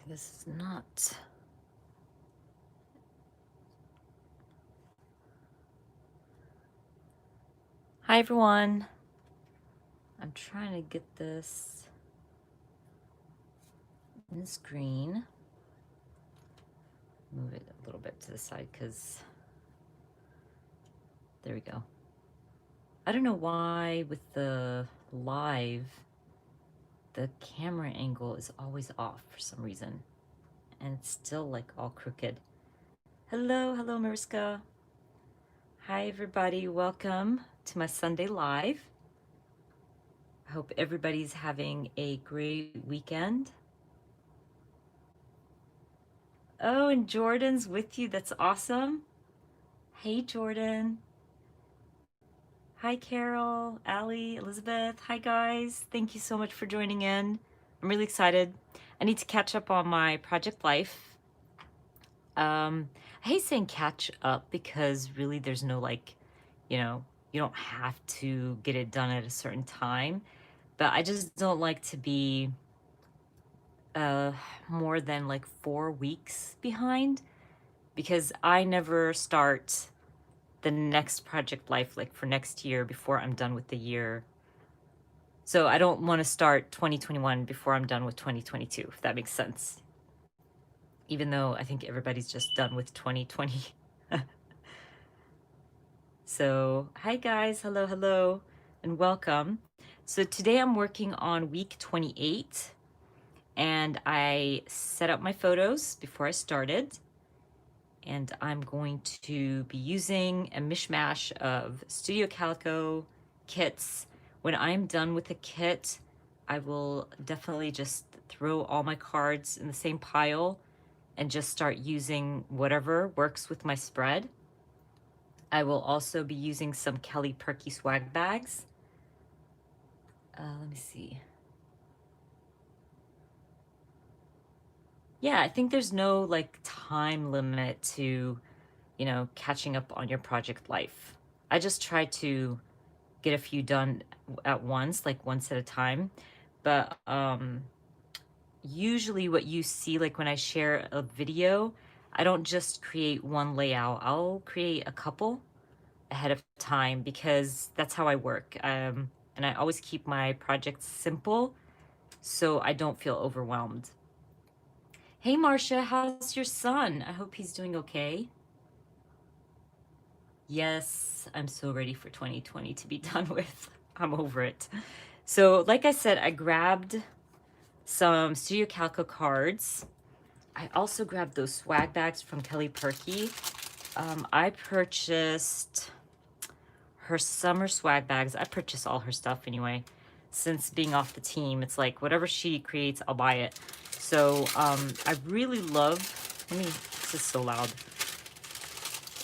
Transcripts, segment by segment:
This is not. Hi, everyone. I'm trying to get this in the screen. Move it a little bit to the side because there we go. I don't know why with the live, the camera angle is always off for some reason. And it's still like all crooked. Hello, Mariska. Hi, everybody. Welcome to my Sunday Live. I hope everybody's having a great weekend. Oh, and Jordan's with you. That's awesome. Hey, Jordan. Hi, Carol, Allie, Elizabeth. Hi, guys. Thank you so much for joining in. I'm really excited. I need to catch up on my project life. I hate saying catch up because really there's no you don't have to get it done at a certain time. But I just don't like to be more than like 4 weeks behind because I never start the next project life like for next year before I'm done with the year. So I don't want to start 2021 before I'm done with 2022, if that makes sense. Even though I think everybody's just done with 2020. So, hi guys, hello, and welcome. So today I'm working on week 28, and I set up my photos before I started. And I'm going to be using a mishmash of Studio Calico kits. When I'm done with the kit, I will definitely just throw all my cards in the same pile and just start using whatever works with my spread. I will also be using some Kelly Perky swag bags. Let me see. Yeah, I think there's no like time limit to, catching up on your project life. I just try to get a few done at once, like once at a time. But usually what you see, like when I share a video, I don't just create one layout. I'll create a couple ahead of time because that's how I work. And I always keep my projects simple so I don't feel overwhelmed. Hey, Marcia, how's your son? I hope he's doing okay. Yes, I'm so ready for 2020 to be done with. I'm over it. So, like I said, I grabbed some Studio Calico cards. I also grabbed those swag bags from Kelly Perky. I purchased her summer swag bags. I purchase all her stuff anyway. Since being off the team, it's like whatever she creates, I'll buy it. So I really love, this is so loud.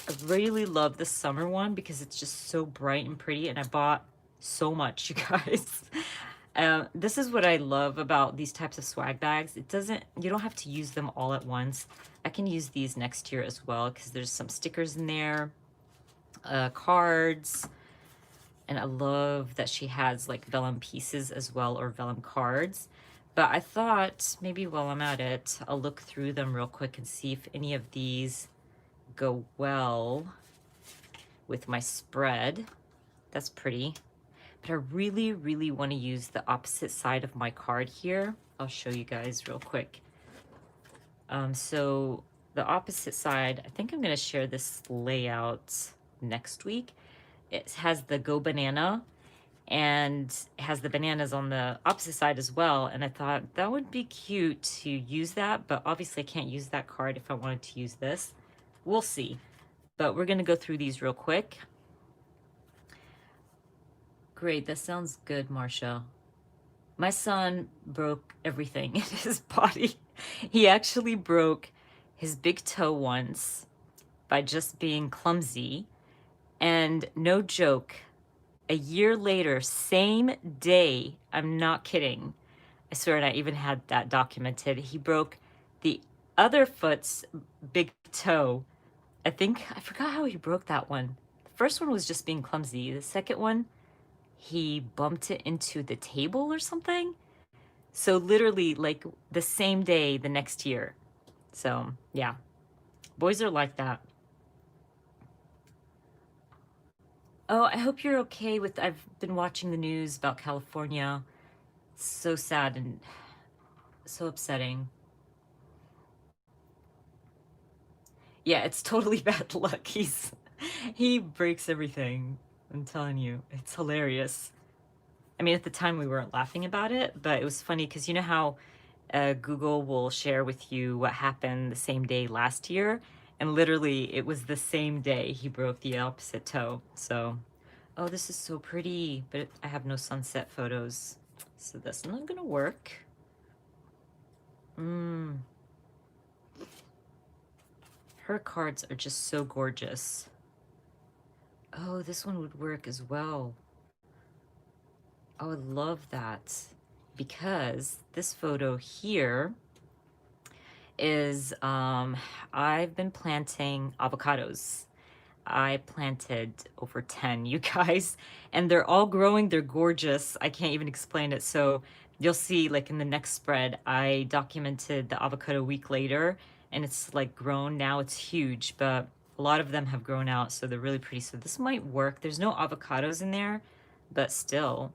I really love the summer one because it's just so bright and pretty, and I bought so much, you guys. This is what I love about these types of swag bags. You don't have to use them all at once. I can use these next year as well because there's some stickers in there, cards, and I love that she has like vellum pieces as well, or vellum cards. But I thought maybe while I'm at it, I'll look through them real quick and see if any of these go well with my spread. That's pretty. But I really, really want to use the opposite side of my card here. I'll show you guys real quick. So the opposite side, I think I'm going to share this layout next week. It has the Go Banana, and it has the bananas on the opposite side as well. And I thought that would be cute to use that, but obviously I can't use that card if I wanted to use this. We'll see. But we're going to go through these real quick. Great, that sounds good, Marcia. My son broke everything in his body. He actually broke his big toe once by just being clumsy. And no joke, a year later, same day, I'm not kidding, I swear, and I even had that documented, he broke the other foot's big toe. I forgot how he broke that one. The first one was just being clumsy. The second one, he bumped it into the table or something. So literally like the same day the next year. So yeah, boys are like that. Oh, I hope you're okay with, I've been watching the news about California. So sad and so upsetting. Yeah, it's totally bad luck. He breaks everything. I'm telling you, it's hilarious. I mean, at the time we weren't laughing about it, but it was funny because you know how Google will share with you what happened the same day last year, and literally it was the same day he broke the opposite toe. So, oh, this is so pretty, but I have no sunset photos, so that's not gonna work. Mm, her cards are just so gorgeous. Oh, this one would work as well. I would love that because this photo here is I've been planting avocados. I planted over 10, you guys, and they're all growing. They're gorgeous. I can't even explain it. So you'll see like in the next spread, I documented the avocado a week later and it's like grown now. It's huge, but a lot of them have grown out. So they're really pretty. So this might work. There's no avocados in there, but still,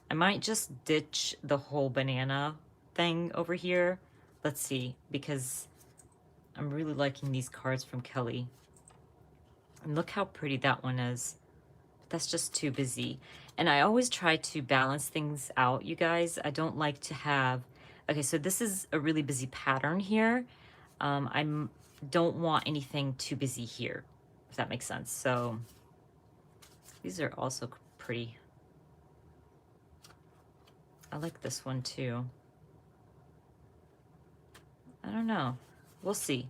I might just ditch the whole banana thing over here. Let's see, because I'm really liking these cards from Kelly. And look how pretty that one is. That's just too busy. And I always try to balance things out, you guys. I don't like to have, okay, so this is a really busy pattern here. I don't want anything too busy here, if that makes sense. So these are also pretty. I like this one too. I don't know. We'll see.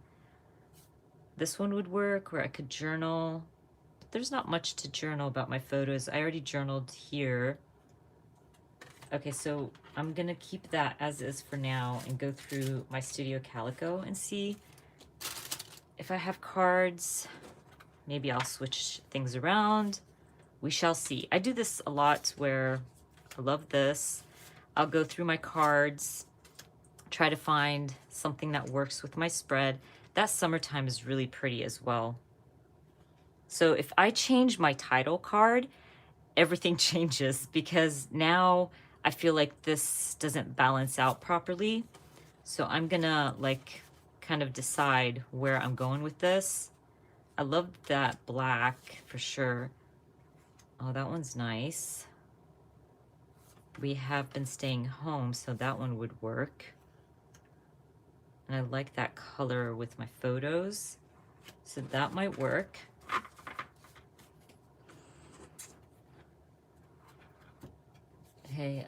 This one would work, or I could journal. But there's not much to journal about my photos. I already journaled here. Okay, so I'm gonna keep that as is for now and go through my Studio Calico and see if I have cards. Maybe I'll switch things around. We shall see. I do this a lot where I love this. I'll go through my cards, try to find something that works with my spread. That summertime is really pretty as well. So if I change my title card, everything changes because now I feel like this doesn't balance out properly. So I'm gonna like kind of decide where I'm going with this. I love that black for sure. Oh, that one's nice. We have been staying home, so that one would work. And I like that color with my photos, so that might work. Hey,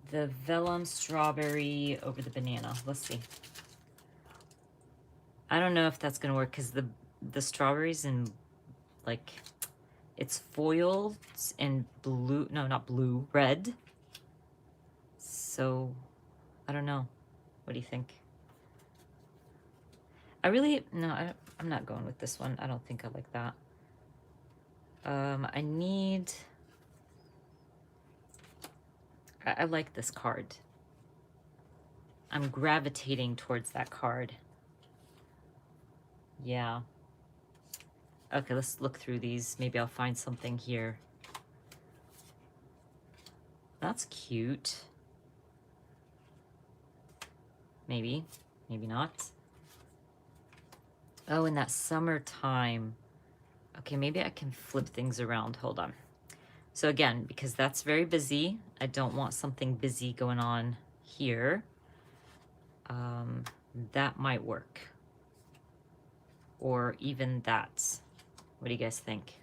the vellum strawberry over the banana. Let's see. I don't know if that's gonna work because the strawberries in like it's foiled in blue. No, not blue, red. So I don't know. What do you think? I really no. I'm not going with this one. I don't think I like that. I need. I like this card. I'm gravitating towards that card. Yeah. Okay, let's look through these. Maybe I'll find something here. That's cute. Maybe, maybe not. Oh, in that summertime. Okay, maybe I can flip things around. Hold on. So again, because that's very busy, I don't want something busy going on here. That might work. Or even that. What do you guys think?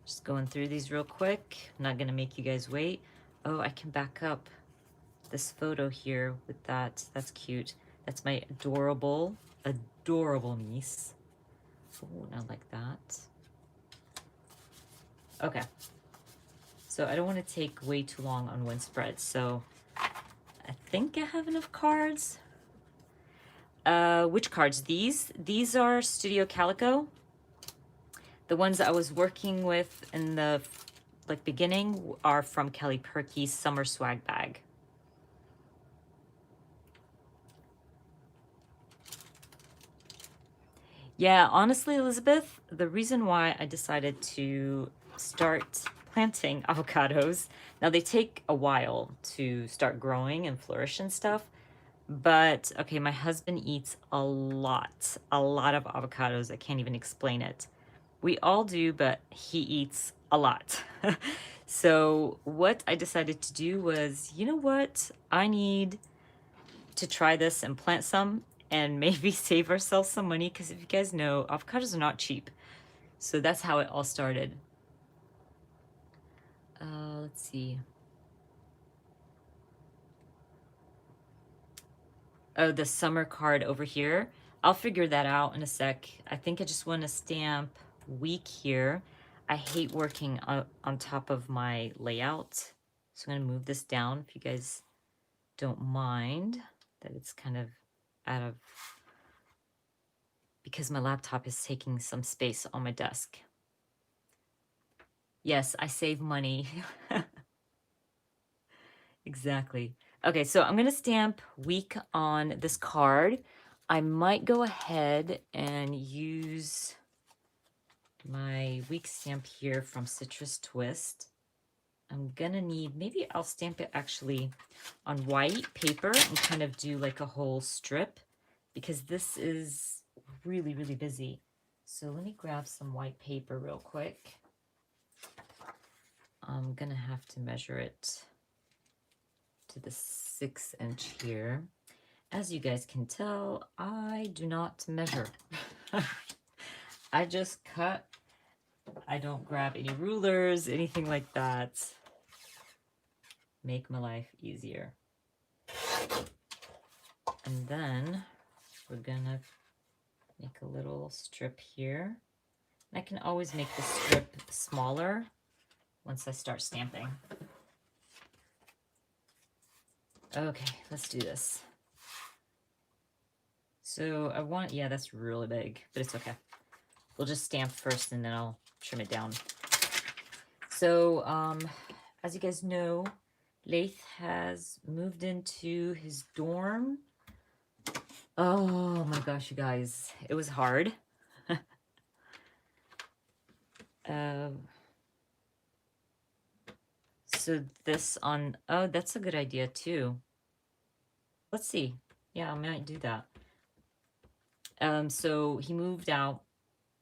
Just going through these real quick. I'm not gonna make you guys wait. Oh, I can back up this photo here with that. That's cute. That's my adorable, adorable niece. Oh, not like that. Okay. So I don't want to take way too long on one spread. So I think I have enough cards. Which cards? These are Studio Calico. The ones I was working with in the like beginning are from Kelly Perky's Summer Swag Bag. Yeah, honestly, Elizabeth, the reason why I decided to start planting avocados, now they take a while to start growing and flourish and stuff, but okay, my husband eats a lot of avocados. I can't even explain it. We all do, but he eats a lot. So what I decided to do was, you know what? I need to try this and plant some and maybe save ourselves some money, because if you guys know, avocados are not cheap. So that's how it all started. Let's see. Oh, the summer card over here. I'll figure that out in a sec. I think I just want to stamp week here. I hate working on top of my layout. So I'm going to move this down if you guys don't mind that it's kind of out of, because my laptop is taking some space on my desk. Yes, I save money. Exactly. Okay, so I'm gonna stamp week on this card. I might go ahead and use my week stamp here from Citrus Twist. I'm gonna need, maybe I'll stamp it actually on white paper and kind of do like a whole strip, because this is really, really busy. So let me grab some white paper real quick. I'm gonna have to measure it to the 6-inch here. As you guys can tell, I do not measure. I just cut. I don't grab any rulers, anything like that. Make my life easier. And then we're gonna make a little strip here. I can always make the strip smaller once I start stamping. Okay, let's do this. So I want, yeah, that's really big, but it's okay. We'll just stamp first and then I'll trim it down. So as you guys know, Laith has moved into his dorm. Oh my gosh, you guys, it was hard. So this on, oh, that's a good idea too. Let's see. Yeah, I might do that. So he moved out.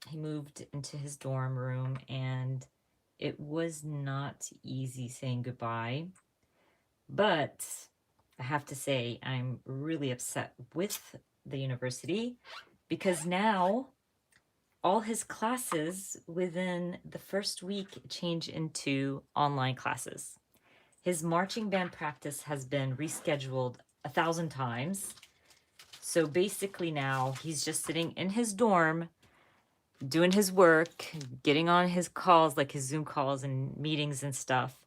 He moved into his dorm room, and it was not easy saying goodbye. But I have to say, I'm really upset with the university, because now all his classes within the first week change into online classes. His marching band practice has been rescheduled 1,000 times. So basically now he's just sitting in his dorm, doing his work, getting on his calls, like his Zoom calls and meetings and stuff,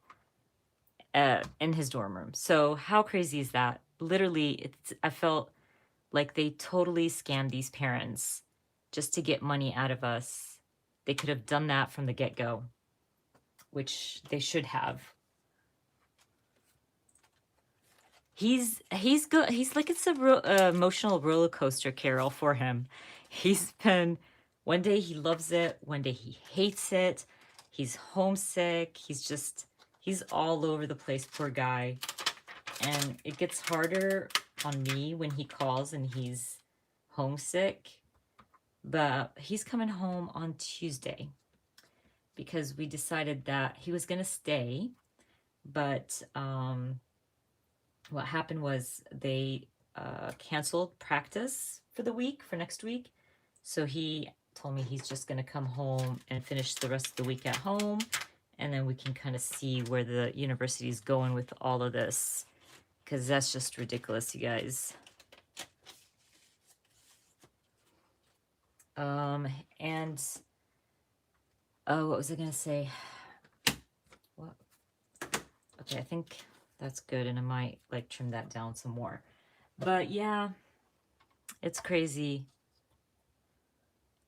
in his dorm room. So how crazy is that? Literally, I felt like they totally scammed these parents just to get money out of us. They could have done that from the get-go, which they should have. He's good. He's like, it's a emotional roller coaster, Carol, for him. He's been, one day he loves it, one day he hates it. He's homesick. He's all over the place, poor guy. And it gets harder on me when he calls and he's homesick. But he's coming home on Tuesday because we decided that he was going to stay. But what happened was they canceled practice for the week, for next week. So he told me he's just going to come home and finish the rest of the week at home. And then we can kind of see where the university is going with all of this, because that's just ridiculous, you guys. And oh, what was I gonna say? What? Okay, I think that's good, and I might like trim that down some more. But yeah, it's crazy.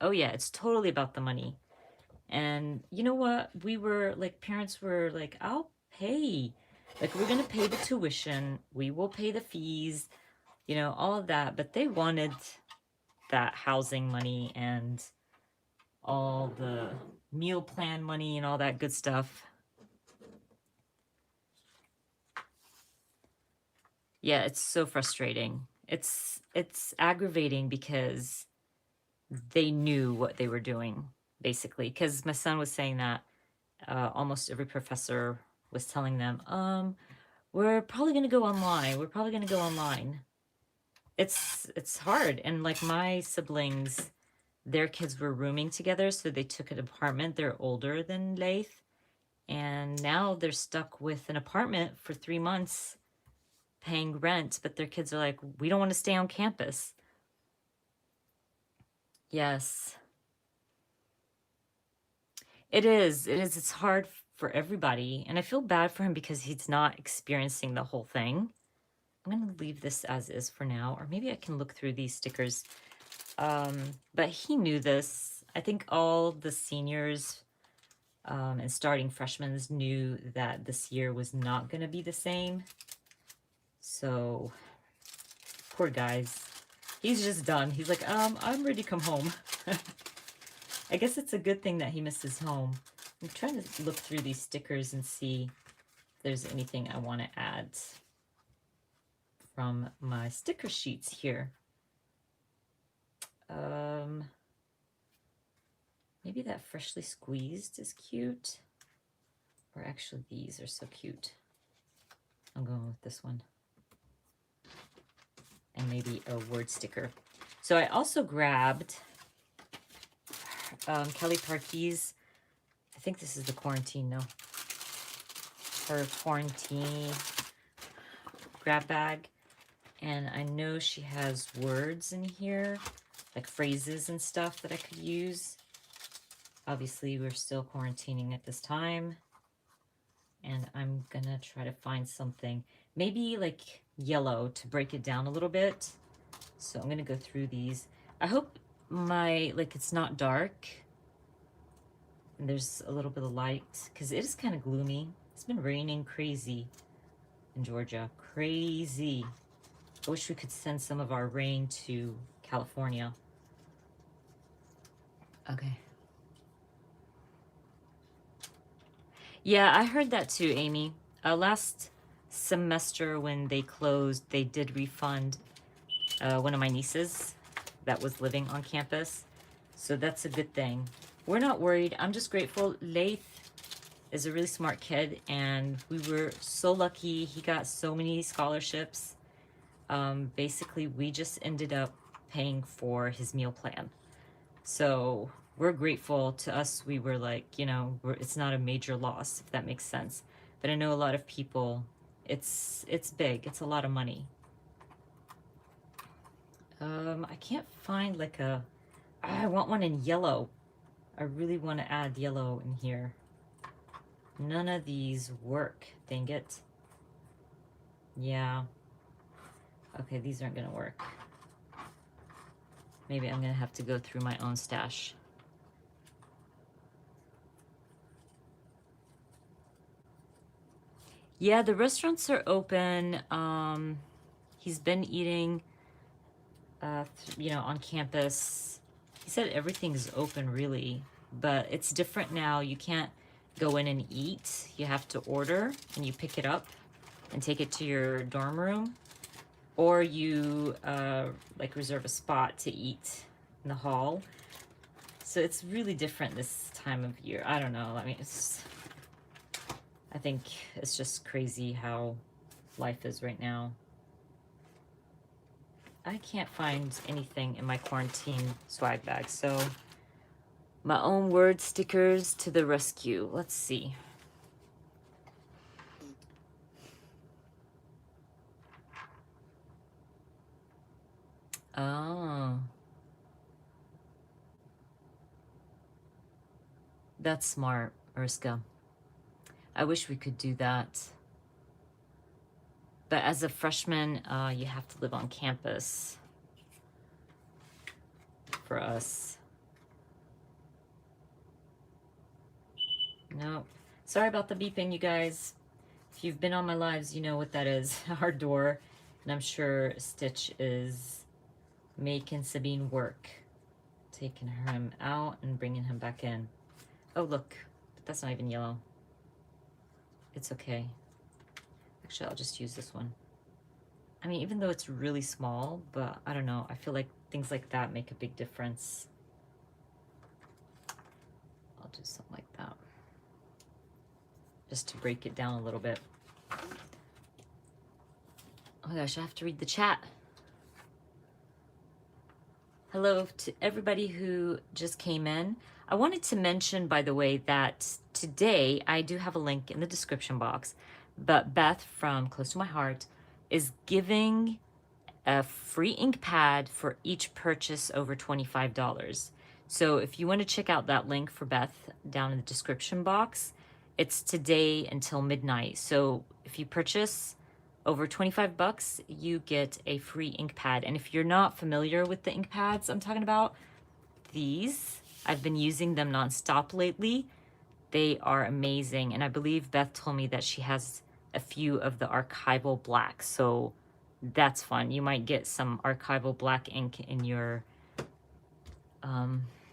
Oh yeah, it's totally about the money. And you know what? We were like, parents were like, I'll pay. Like, we're going to pay the tuition. We will pay the fees, you know, all of that. But they wanted that housing money and all the meal plan money and all that good stuff. Yeah, it's so frustrating. It's aggravating because they knew what they were doing, basically. Because my son was saying that almost every professor was telling them, we're probably going to go online. We're probably going to go online. It's hard. And like my siblings, their kids were rooming together, so they took an apartment. They're older than Laith, and now they're stuck with an apartment for 3 months paying rent, but their kids are like, we don't want to stay on campus. Yes, it is. It is. It's hard for everybody. And I feel bad for him because he's not experiencing the whole thing. I'm going to leave this as is for now, or maybe I can look through these stickers. But he knew this. I think all the seniors and starting freshmen knew that this year was not going to be the same. So, poor guys. He's just done. He's like, I'm ready to come home. I guess it's a good thing that he misses home. I'm trying to look through these stickers and see if there's anything I want to add from my sticker sheets here. Maybe that freshly squeezed is cute. Or actually, these are so cute. I'm going with this one. And maybe a word sticker. So I also grabbed Kelly Parkey's, I think this is the quarantine, no. Her quarantine grab bag. And I know she has words in here, like phrases and stuff that I could use. Obviously, we're still quarantining at this time. And I'm gonna try to find something, maybe like yellow to break it down a little bit. So I'm gonna go through these. I hope it's not dark and there's a little bit of light, because it is kind of gloomy. It's been raining crazy in Georgia. Crazy. I wish we could send some of our rain to California. Okay. Yeah, I heard that too, Amy. Last semester when they closed, they did refund one of my nieces that was living on campus. So that's a good thing. We're not worried. I'm just grateful. Laith is a really smart kid, and we were so lucky. He got so many scholarships. Basically, we just ended up paying for his meal plan. So we're grateful. To us, we were like, you know, it's not a major loss, if that makes sense. But I know a lot of people, it's big. It's a lot of money. I can't find like I want one in yellow. I really want to add yellow in here. None of these work. Dang it. Yeah. Okay, these aren't going to work. Maybe I'm going to have to go through my own stash. Yeah, the restaurants are open. He's been eating, you know, on campus. He said everything's open, really, but it's different now. You can't go in and eat. You have to order, and you pick it up and take it to your dorm room, or you like reserve a spot to eat in the hall. So it's really different this time of year. I don't know. I mean, I think it's just crazy how life is right now. I can't find anything in my quarantine swag bag, so my own word stickers to the rescue. Let's see. Oh. That's smart, Erska. I wish we could do that. But as a freshman, you have to live on campus for us. No. Sorry about the beeping, you guys. If you've been on my lives, you know what that is. Our door. And I'm sure Stitch is making Sabine work. Taking him out and bringing him back in. Oh, look. But that's not even yellow. It's okay. Actually, I'll just use this one. I mean, even though it's really small, but I don't know. I feel like things like that make a big difference. I'll do something like that. Just to break it down a little bit. Oh my gosh, I have to read the chat. Hello to everybody who just came in. I wanted to mention, by the way, that today I do have a link in the description box, but Beth from Close to My Heart is giving a free ink pad for each purchase over $25. So if you want to check out that link for Beth down in the description box, it's today until midnight. So if you purchase over 25 bucks, you get a free ink pad. And if you're not familiar with the ink pads I'm talking about, these, I've been using them nonstop lately. They are amazing. And I believe Beth told me that she has a few of the archival black. So that's fun. You might get some archival black ink in your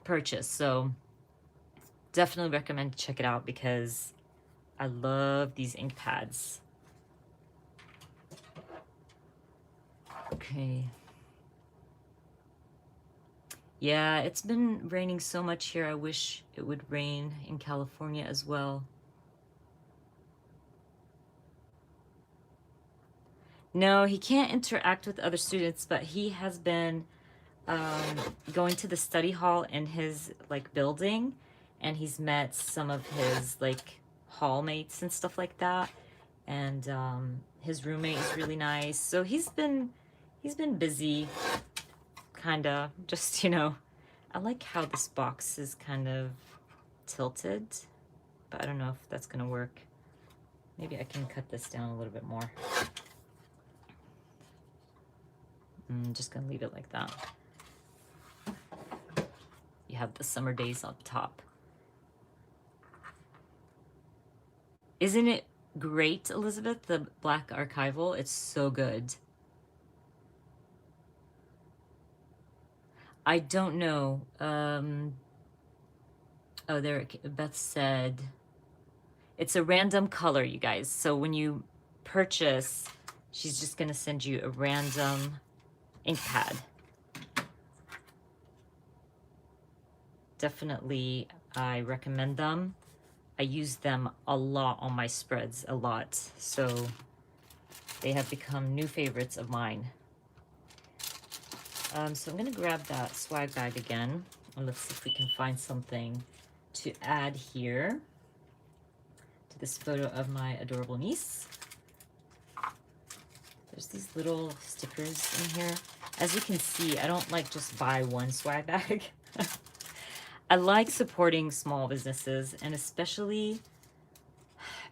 purchase. So definitely recommend to check it out because I love these ink pads. Okay. Yeah, it's been raining so much here. I wish it would rain in California as well. No, he can't interact with other students, but he has been going to the study hall in his like building, and he's met some of his like hall mates and stuff like that. And his roommate is really nice. So he's been busy, kind of, just, you know. I like how this box is kind of tilted, but I don't know if that's gonna work. Maybe I can cut this down a little bit more. I'm just gonna leave it like that. You have the summer days up top. Isn't it great, Elizabeth, the black archival? It's so good. I don't know. Oh, there, Beth said, it's a random color, you guys. So when you purchase, she's just gonna send you a random ink pad. Definitely, I recommend them. I use them a lot on my spreads, a lot. So they have become new favorites of mine. So I'm gonna grab that swag bag again, and let's see if we can find something to add here to this photo of my adorable niece. There's these little stickers in here. As you can see, I don't like just buy one swag bag. I like supporting small businesses, and especially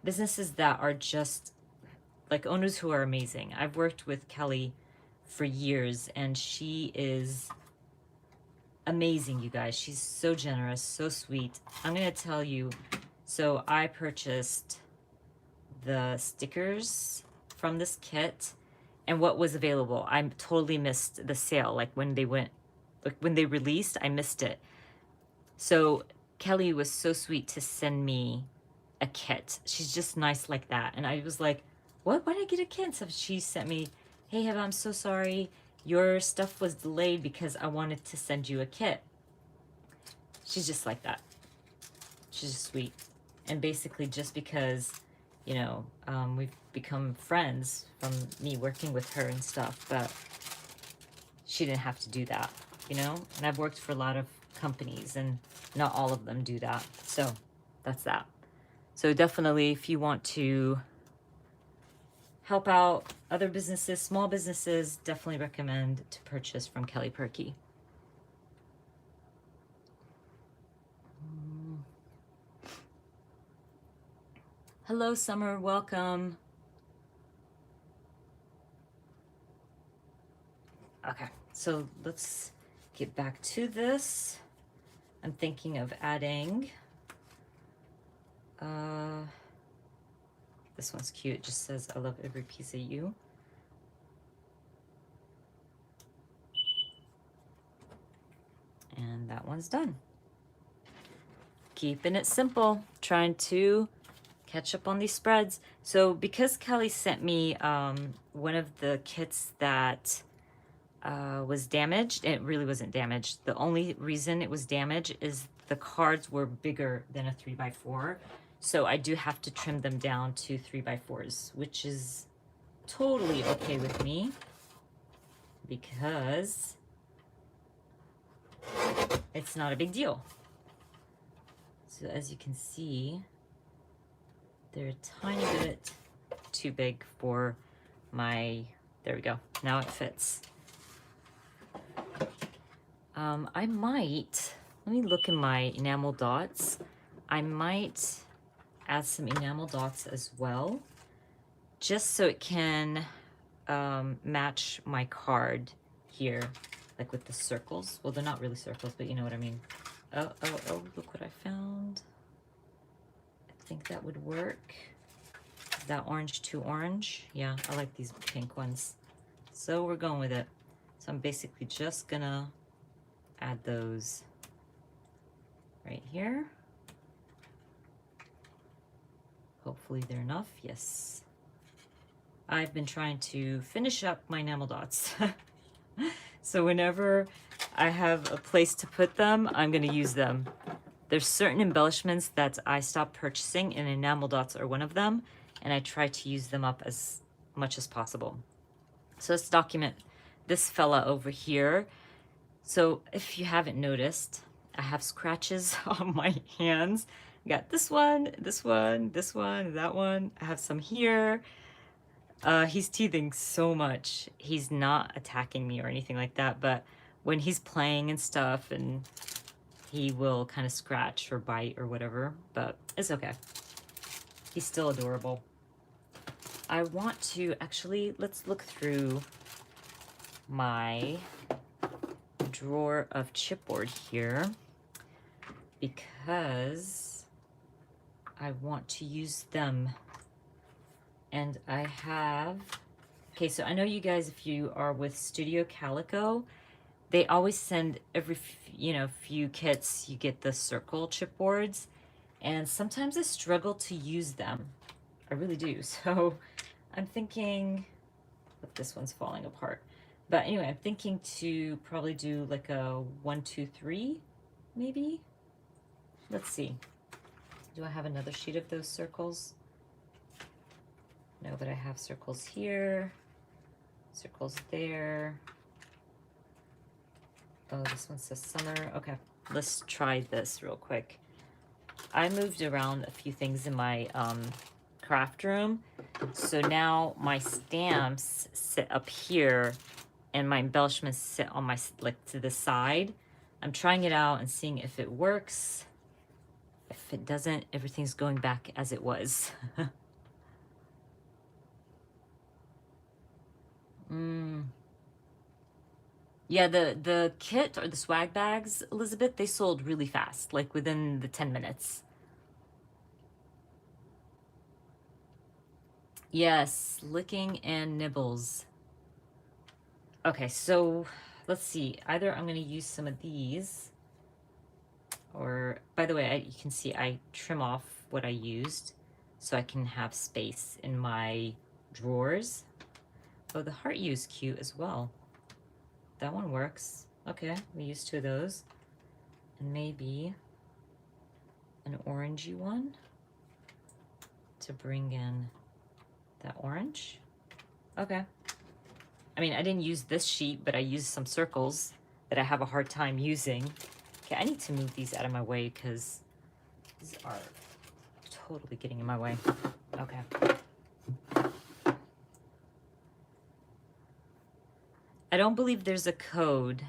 businesses that are just like owners who are amazing. I've worked with Kelly for years, and she is amazing, you guys. She's so generous, so sweet. I'm gonna tell you, so I purchased the stickers from this kit and what was available. I totally missed the sale. Like when they went, like when they released, I missed it. So Kelly was so sweet to send me a kit. She's just nice like that. And I was like, what? Why did I get a kit? So she sent me, hey, Heva, I'm so sorry. Your stuff was delayed because I wanted to send you a kit. She's just like that. She's just sweet. And basically just because, you know, we've become friends from me working with her and stuff, but she didn't have to do that, you know? And I've worked for a lot of companies and not all of them do that. So that's that. So definitely if you want to help out other businesses, small businesses, definitely recommend to purchase from Kelly Perky. Hello, Summer, welcome. Okay, so let's get back to this. I'm thinking of adding Uh, this one's cute. It just says, I love every piece of you. And that one's done. Keeping it simple, trying to catch up on these spreads. So because Kelly sent me one of the kits that was damaged, it really wasn't damaged. The only reason it was damaged is the cards were bigger than a 3x4. So I do have to trim them down to 3x4s, which is totally okay with me because it's not a big deal. So as you can see, they're a tiny bit too big for my, there we go, now it fits. I might, let me look in my enamel dots. I might add some enamel dots as well, just so it can match my card here, like with the circles. Well, they're not really circles, but you know what I mean. Oh, look what I found. I think that would work. Is that orange too orange? Yeah, I like these pink ones. So we're going with it. So I'm basically just gonna add those right here. Hopefully they're enough. Yes. I've been trying to finish up my enamel dots. So whenever I have a place to put them, I'm gonna use them. There's certain embellishments that I stopped purchasing, and enamel dots are one of them, and I try to use them up as much as possible. So let's document this fella over here. So if you haven't noticed, I have scratches on my hands. I got this one, this one, this one, that one. I have some here. He's teething so much. He's not attacking me or anything like that, but when he's playing and stuff, and he will kind of scratch or bite or whatever, but it's okay. He's still adorable. I want to actually, let's look through my drawer of chipboard here because I want to use them. And I have, okay, so I know you guys, if you are with Studio Calico, they always send every, few kits, you get the circle chipboards, and sometimes I struggle to use them. I really do. So I'm thinking, but this one's falling apart. But anyway, I'm thinking to probably do like a 1, 2, 3, maybe. Let's see. Do I have another sheet of those circles? No, but I have circles here, circles there. Oh, this one says summer. Okay, let's try this real quick. I moved around a few things in my craft room. So now my stamps sit up here and my embellishments sit on my, like, to the side. I'm trying it out and seeing if it works. If it doesn't, everything's going back as it was. Yeah, the kit or the swag bags, Elizabeth, they sold really fast, like within the 10 minutes. Yes, licking and nibbles. Okay, so let's see. Either I'm going to use some of these, or, by the way, you can see I trim off what I used so I can have space in my drawers. Oh, the heart U is cute as well. That one works. Okay, we use 2 of those. And maybe an orangey one to bring in that orange. Okay. I mean, I didn't use this sheet, but I used some circles that I have a hard time using. Okay, I need to move these out of my way because these are totally getting in my way. Okay. I don't believe there's a code.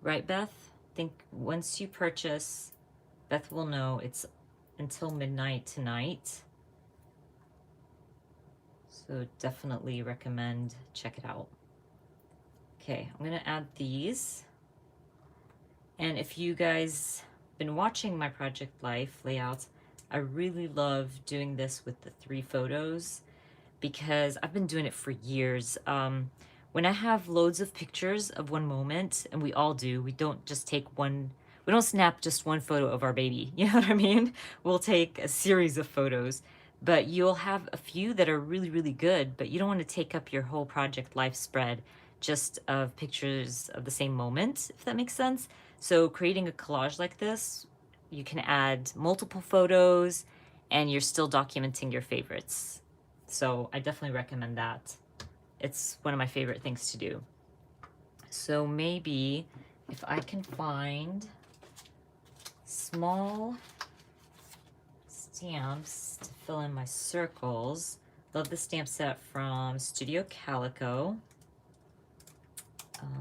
Right, Beth? I think once you purchase, Beth will know it's until midnight tonight. So definitely recommend check it out. Okay, I'm gonna add these. And if you guys been watching my project life layouts, I really love doing this with the 3 photos because I've been doing it for years. When I have loads of pictures of one moment, and we all do, we don't just take one, we don't snap just one photo of our baby. You know what I mean? We'll take a series of photos, but you'll have a few that are really, really good, but you don't want to take up your whole project life spread just of pictures of the same moment, if that makes sense. So creating a collage like this, you can add multiple photos and you're still documenting your favorites. So I definitely recommend that. It's one of my favorite things to do. So maybe if I can find small stamps to fill in my circles. Love the stamp set from Studio Calico.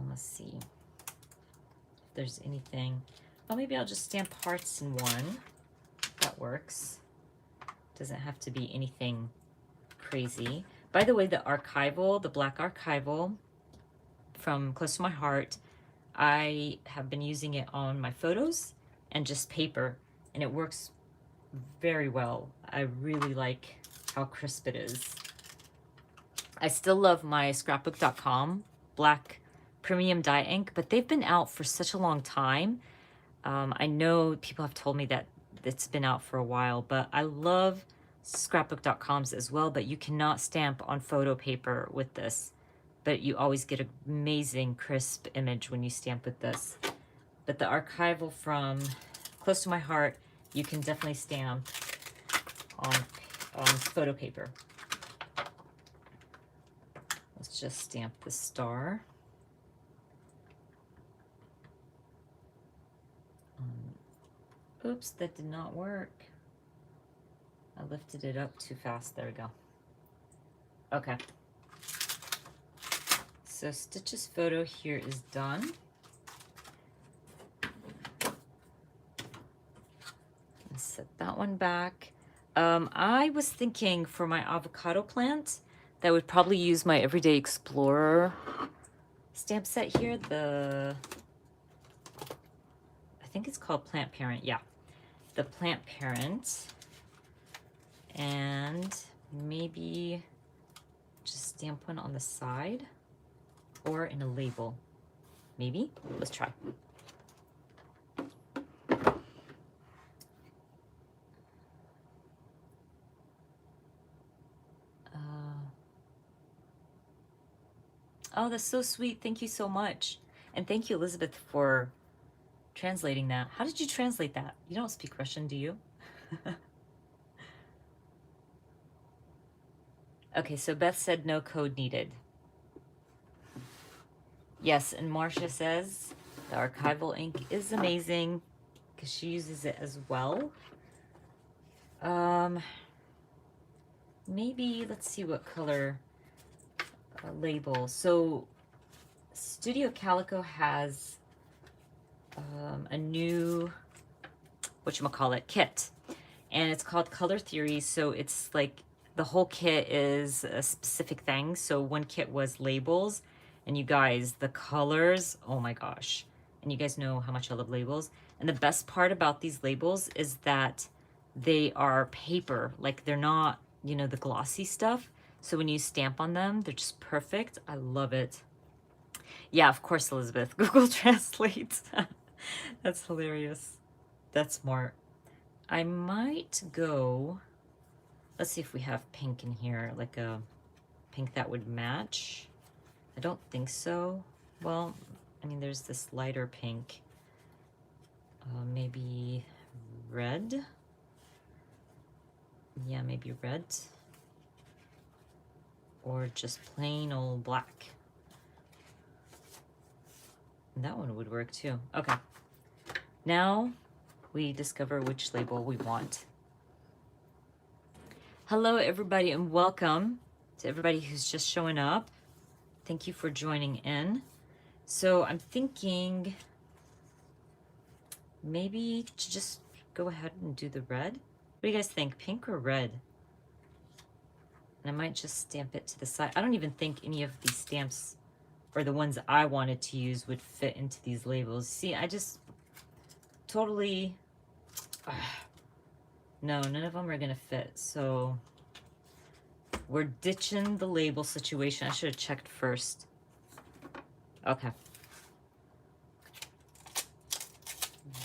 Let's see if there's anything. Oh, maybe I'll just stamp hearts in one. That works. Doesn't have to be anything crazy. By the way, the archival, the black archival from Close to My Heart, I have been using it on my photos and just paper, and it works very well. I really like how crisp it is. I still love my scrapbook.com black premium dye ink, but they've been out for such a long time. I know people have told me that it's been out for a while, but I love scrapbook.coms as well, but you cannot stamp on photo paper with this, but you always get an amazing crisp image when you stamp with this. But the archival from Close to My Heart, you can definitely stamp on photo paper. Let's just stamp the star. Oops, that did not work. I lifted it up too fast. There we go. Okay. So Stitch's photo here is done. Let's set that one back. I was thinking for my avocado plant that I would probably use my Everyday Explorer stamp set here. I think it's called Plant Parent. Yeah, the Plant Parent. And maybe just stamp one on the side or in a label. Maybe. Let's try. Oh, that's so sweet. Thank you so much. And thank you, Elizabeth, for translating that. How did you translate that? You don't speak Russian, do you? Okay, so Beth said no code needed. Yes, and Marcia says the archival ink is amazing because she uses it as well. Maybe, let's see what color label. So Studio Calico has a new, whatchamacallit, kit. And it's called Color Theory. So it's like the whole kit is a specific thing. So one kit was labels. And you guys, the colors, oh my gosh. And you guys know how much I love labels. And the best part about these labels is that they are paper. Like they're not, you know, the glossy stuff. So when you stamp on them, they're just perfect. I love it. Yeah, of course, Elizabeth. Google Translate. That's hilarious. That's smart. I might go, let's see if we have pink in here, like a pink that would match. I don't think so. Well, I mean, there's this lighter pink. Maybe red. Yeah, maybe red. Or just plain old black. And that one would work too. Okay. Now we discover which label we want. Hello, everybody, and welcome to everybody who's just showing up. Thank you for joining in. So I'm thinking maybe to just go ahead and do the red. What do you guys think, pink or red? And I might just stamp it to the side. I don't even think any of these stamps or the ones I wanted to use would fit into these labels. See, I just totally, No, none of them are gonna fit. So we're ditching the label situation. I should have checked first. Okay.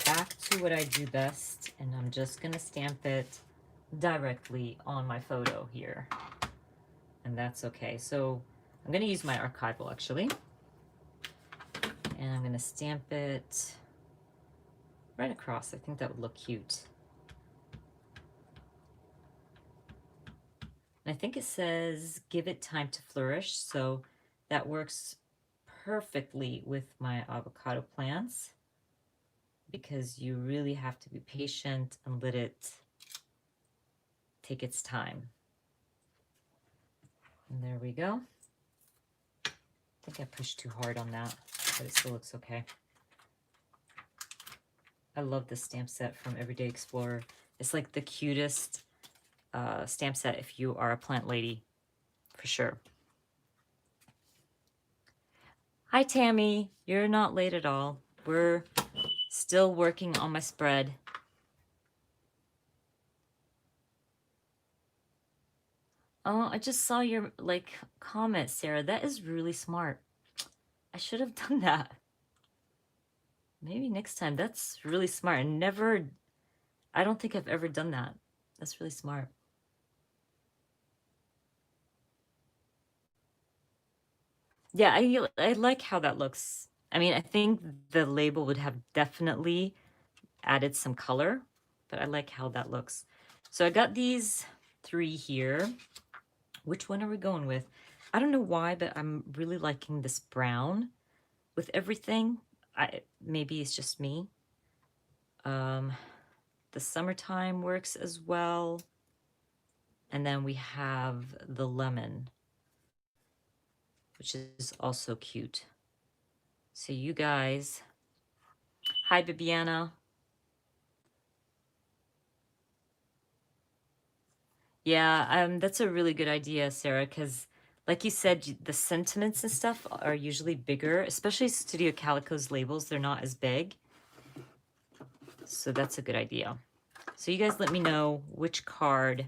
Back to what I do best, and I'm just gonna stamp it directly on my photo here. And that's okay. So I'm gonna use my archival actually. And I'm gonna stamp it right across. I think that would look cute. And I think it says, give it time to flourish. So that works perfectly with my avocado plants because you really have to be patient and let it take its time. And there we go. I think I pushed too hard on that, but it still looks okay. I love this stamp set from Everyday Explorer. It's like the cutest stamp set if you are a plant lady, for sure. Hi, Tammy. You're not late at all. We're still working on my spread. Oh, I just saw your comment, Sarah. That is really smart. I should have done that. Maybe next time. That's really smart. I don't think I've ever done that. That's really smart. Yeah, I like how that looks. I mean, I think the label would have definitely added some color, but I like how that looks. So I got these 3 here. Which one are we going with? I don't know why, but I'm really liking this brown with everything. Maybe it's just me. The summertime works as well. And then we have the lemon, which is also cute. So you guys, hi Bibiana. Yeah, that's a really good idea, Sarah, because like you said, the sentiments and stuff are usually bigger, especially Studio Calico's labels. They're not as big. So that's a good idea. So you guys let me know which card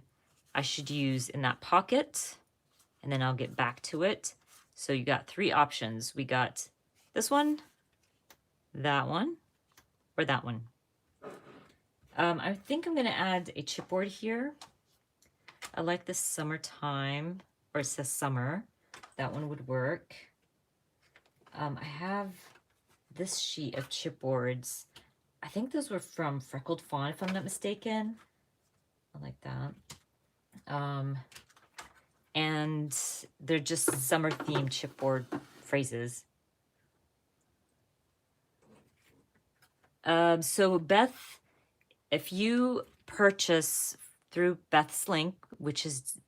I should use in that pocket, and then I'll get back to it. So you got 3 options. We got this one, that one, or that one. I think I'm going to add a chipboard here. I like this summertime, or it says summer. That one would work. I have this sheet of chipboards. I think those were from Freckled Fawn, if I'm not mistaken. I like that. And they're just summer-themed chipboard phrases. So Beth, if you purchase through Beth's link, which is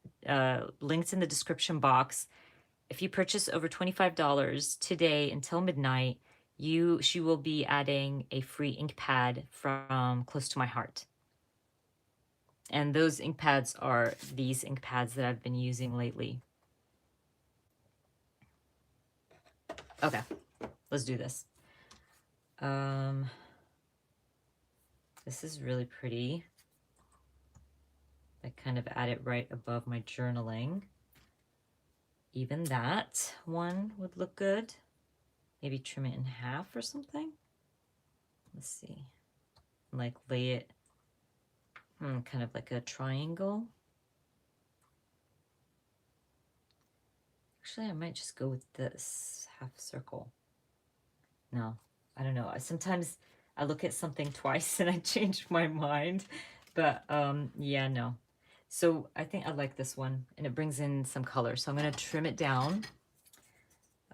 linked in the description box, if you purchase over $25 today until midnight, she will be adding a free ink pad from Close to My Heart. And those ink pads are these ink pads that I've been using lately. Okay, let's do this. This is really pretty. I kind of add it right above my journaling. Even that one would look good. Maybe trim it in half or something. Let's see. Like lay it kind of like a triangle. Actually, I might just go with this half circle. No, I don't know. Sometimes I look at something twice and I change my mind. But yeah, no. So I think I like this one, and it brings in some color. So I'm going to trim it down.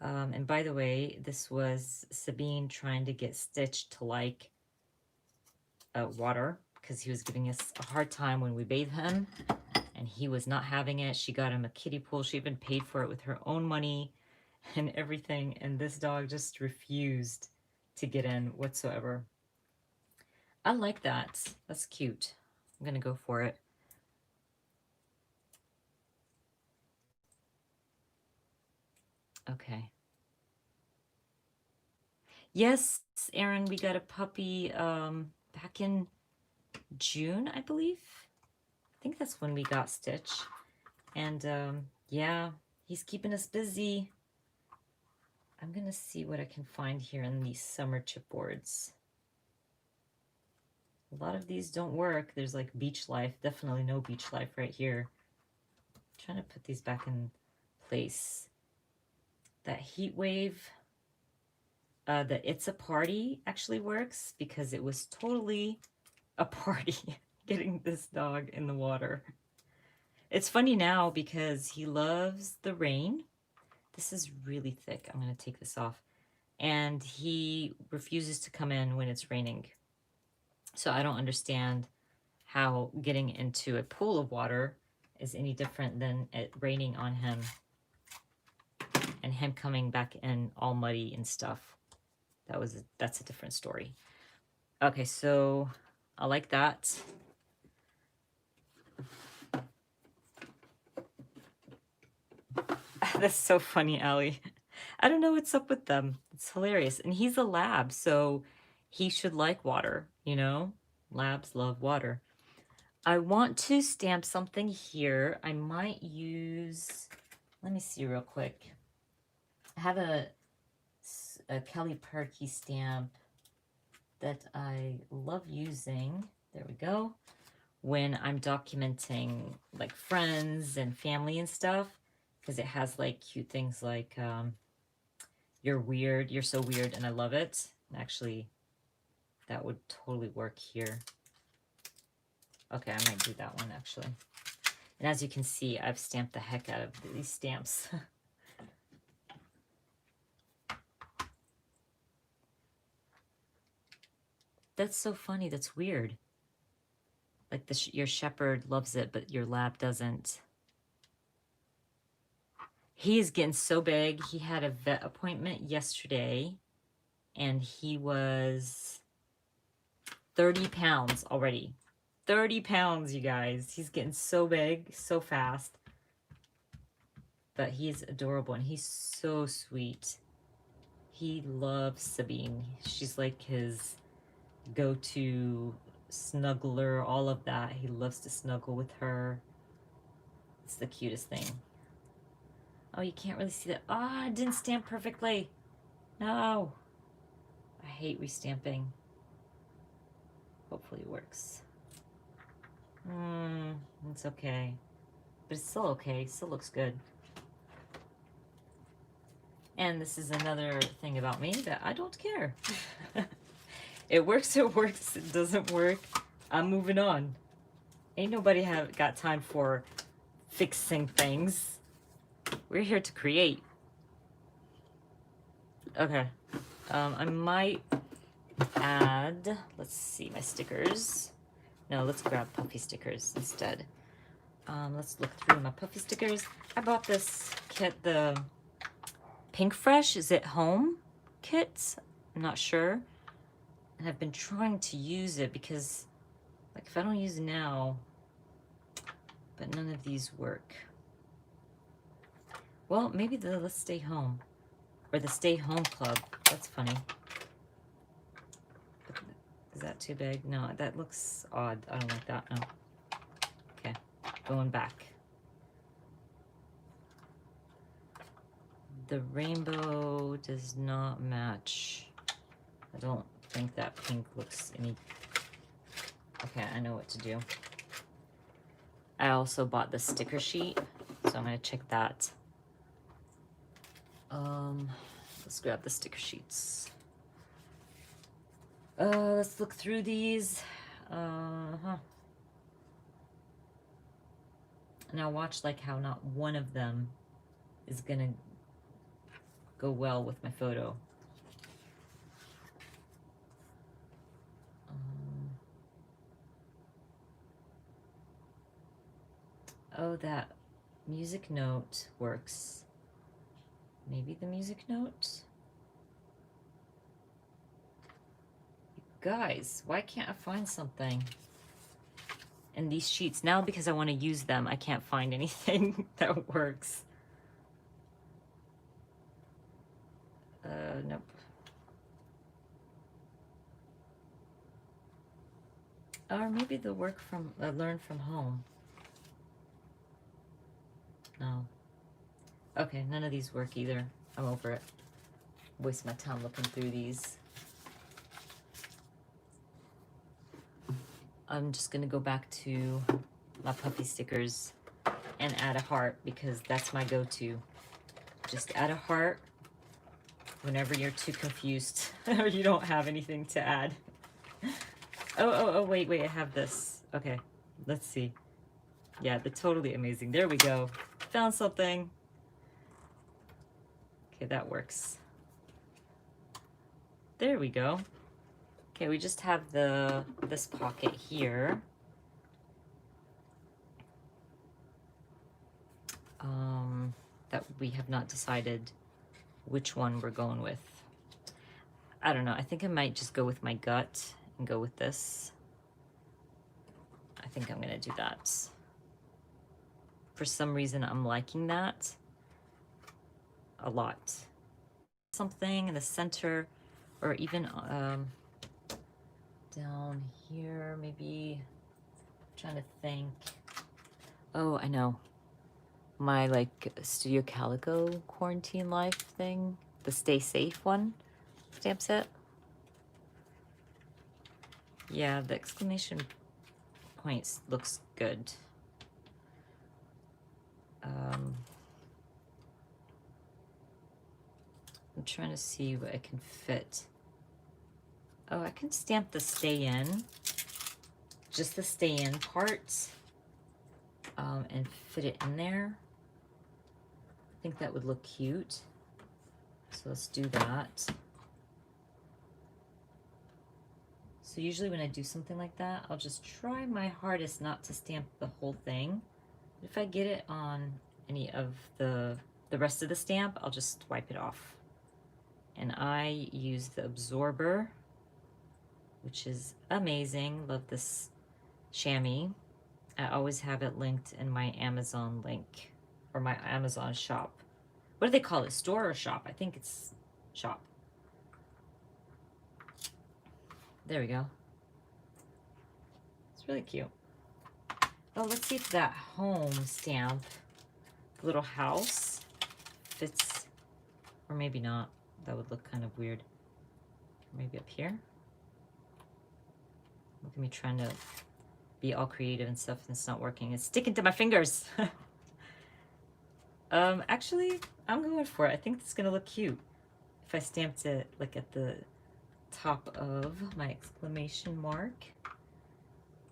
And by the way, this was Sabine trying to get Stitch to like water because he was giving us a hard time when we bathed him, and he was not having it. She got him a kiddie pool. She even paid for it with her own money and everything, and this dog just refused to get in whatsoever. I like that. That's cute. I'm gonna go for it. Okay. Yes, Erin, we got a puppy back in June, I believe. think that's when we got Stitch. And yeah, he's keeping us busy. I'm gonna see what I can find here in these summer chipboards. A lot of these don't work. There's like Beach Life, definitely no Beach Life right here. I'm trying to put these back in place. That Heat Wave, the It's a Party actually works because it was totally a party getting this dog in the water. It's funny now because he loves the rain. This is really thick. I'm going to take this off. And he refuses to come in when it's raining. So I don't understand how getting into a pool of water is any different than it raining on him and him coming back in all muddy and stuff. That's a different story. Okay, so I like that. That's so funny, Allie. I don't know what's up with them. It's hilarious. And he's a lab, so he should like water, you know? Labs love water. I want to stamp something here. I might use, let me see real quick. I have a Kelly Perky stamp that I love using. There we go. When I'm documenting like friends and family and stuff, because it has like cute things like you're weird, you're so weird, and I love it. And actually, that would totally work here. Okay, I might do that one actually. And as you can see, I've stamped the heck out of these stamps. That's so funny. That's weird. Like your shepherd loves it, but your lab doesn't. He is getting so big. He had a vet appointment yesterday, and he was 30 pounds already. 30 pounds, you guys. He's getting so big, so fast. But he's adorable, and he's so sweet. He loves Sabine. She's like his go-to snuggler, all of that. He loves to snuggle with her. It's the cutest thing. Oh, you can't really see that. Ah, it didn't stamp perfectly. No. I hate restamping. Hopefully it works. It's okay. But it's still okay. It still looks good. And this is another thing about me that I don't care. It works, it works. It doesn't work, I'm moving on. Ain't nobody got time for fixing things. We're here to create. Okay. I might add, let's see, my stickers. No, let's grab puffy stickers instead. Let's look through my puffy stickers. I bought this kit, the Pink Fresh, is it home kit? I'm not sure. And I've been trying to use it because, like, if I don't use it now, but none of these work. Well, maybe the Let's Stay Home, or the Stay Home Club. That's funny. Is that too big? No, that looks odd. I don't like that. No. Okay, going back. The rainbow does not match. I don't think that pink looks any... Okay, I know what to do. I also bought the sticker sheet, so I'm going to check that. Let's grab the sticker sheets. Let's look through these. Now watch like how not one of them is going to go well with my photo. Oh, that music note works. Maybe the music note? Guys, why can't I find something in these sheets? Now because I want to use them, I can't find anything that works. Nope. Or maybe the work from Learn from Home. No. Okay, none of these work either. I'm over it. Waste my time looking through these. I'm just gonna go back to my puppy stickers and add a heart because that's my go-to. Just add a heart whenever you're too confused or you don't have anything to add. Oh, wait, I have this. Okay, let's see. Yeah, the totally amazing. There we go. Found something. Okay, that works. There we go. Okay, we just have this pocket here. That we have not decided which one we're going with. I don't know. I think I might just go with my gut and go with this. I think I'm gonna do that. For some reason, I'm liking that a lot. Something in the center, or even down here, maybe. I'm trying to think. Oh, I know. My like Studio Calico quarantine life thing, the Stay Safe one stamp set. Yeah, the exclamation points looks good. I'm trying to see what I can fit. Oh, I can stamp the stay in, just the stay in part, and fit it in there. I think that would look cute. So let's do that. So usually when I do something like that, I'll just try my hardest not to stamp the whole thing. If I get it on any of the rest of the stamp, I'll just wipe it off. And I use the absorber, which is amazing. Love this chamois. I always have it linked in my Amazon link, or my Amazon shop. What do they call it? Store or shop? I think it's shop. There we go. It's really cute. Oh, let's see if that home stamp, the little house, fits, or maybe not. That would look kind of weird. Maybe up here. Look at me trying to be all creative and stuff, and it's not working. It's sticking to my fingers. Actually, I'm going for it. I think it's gonna look cute if I stamped it like at the top of my exclamation mark.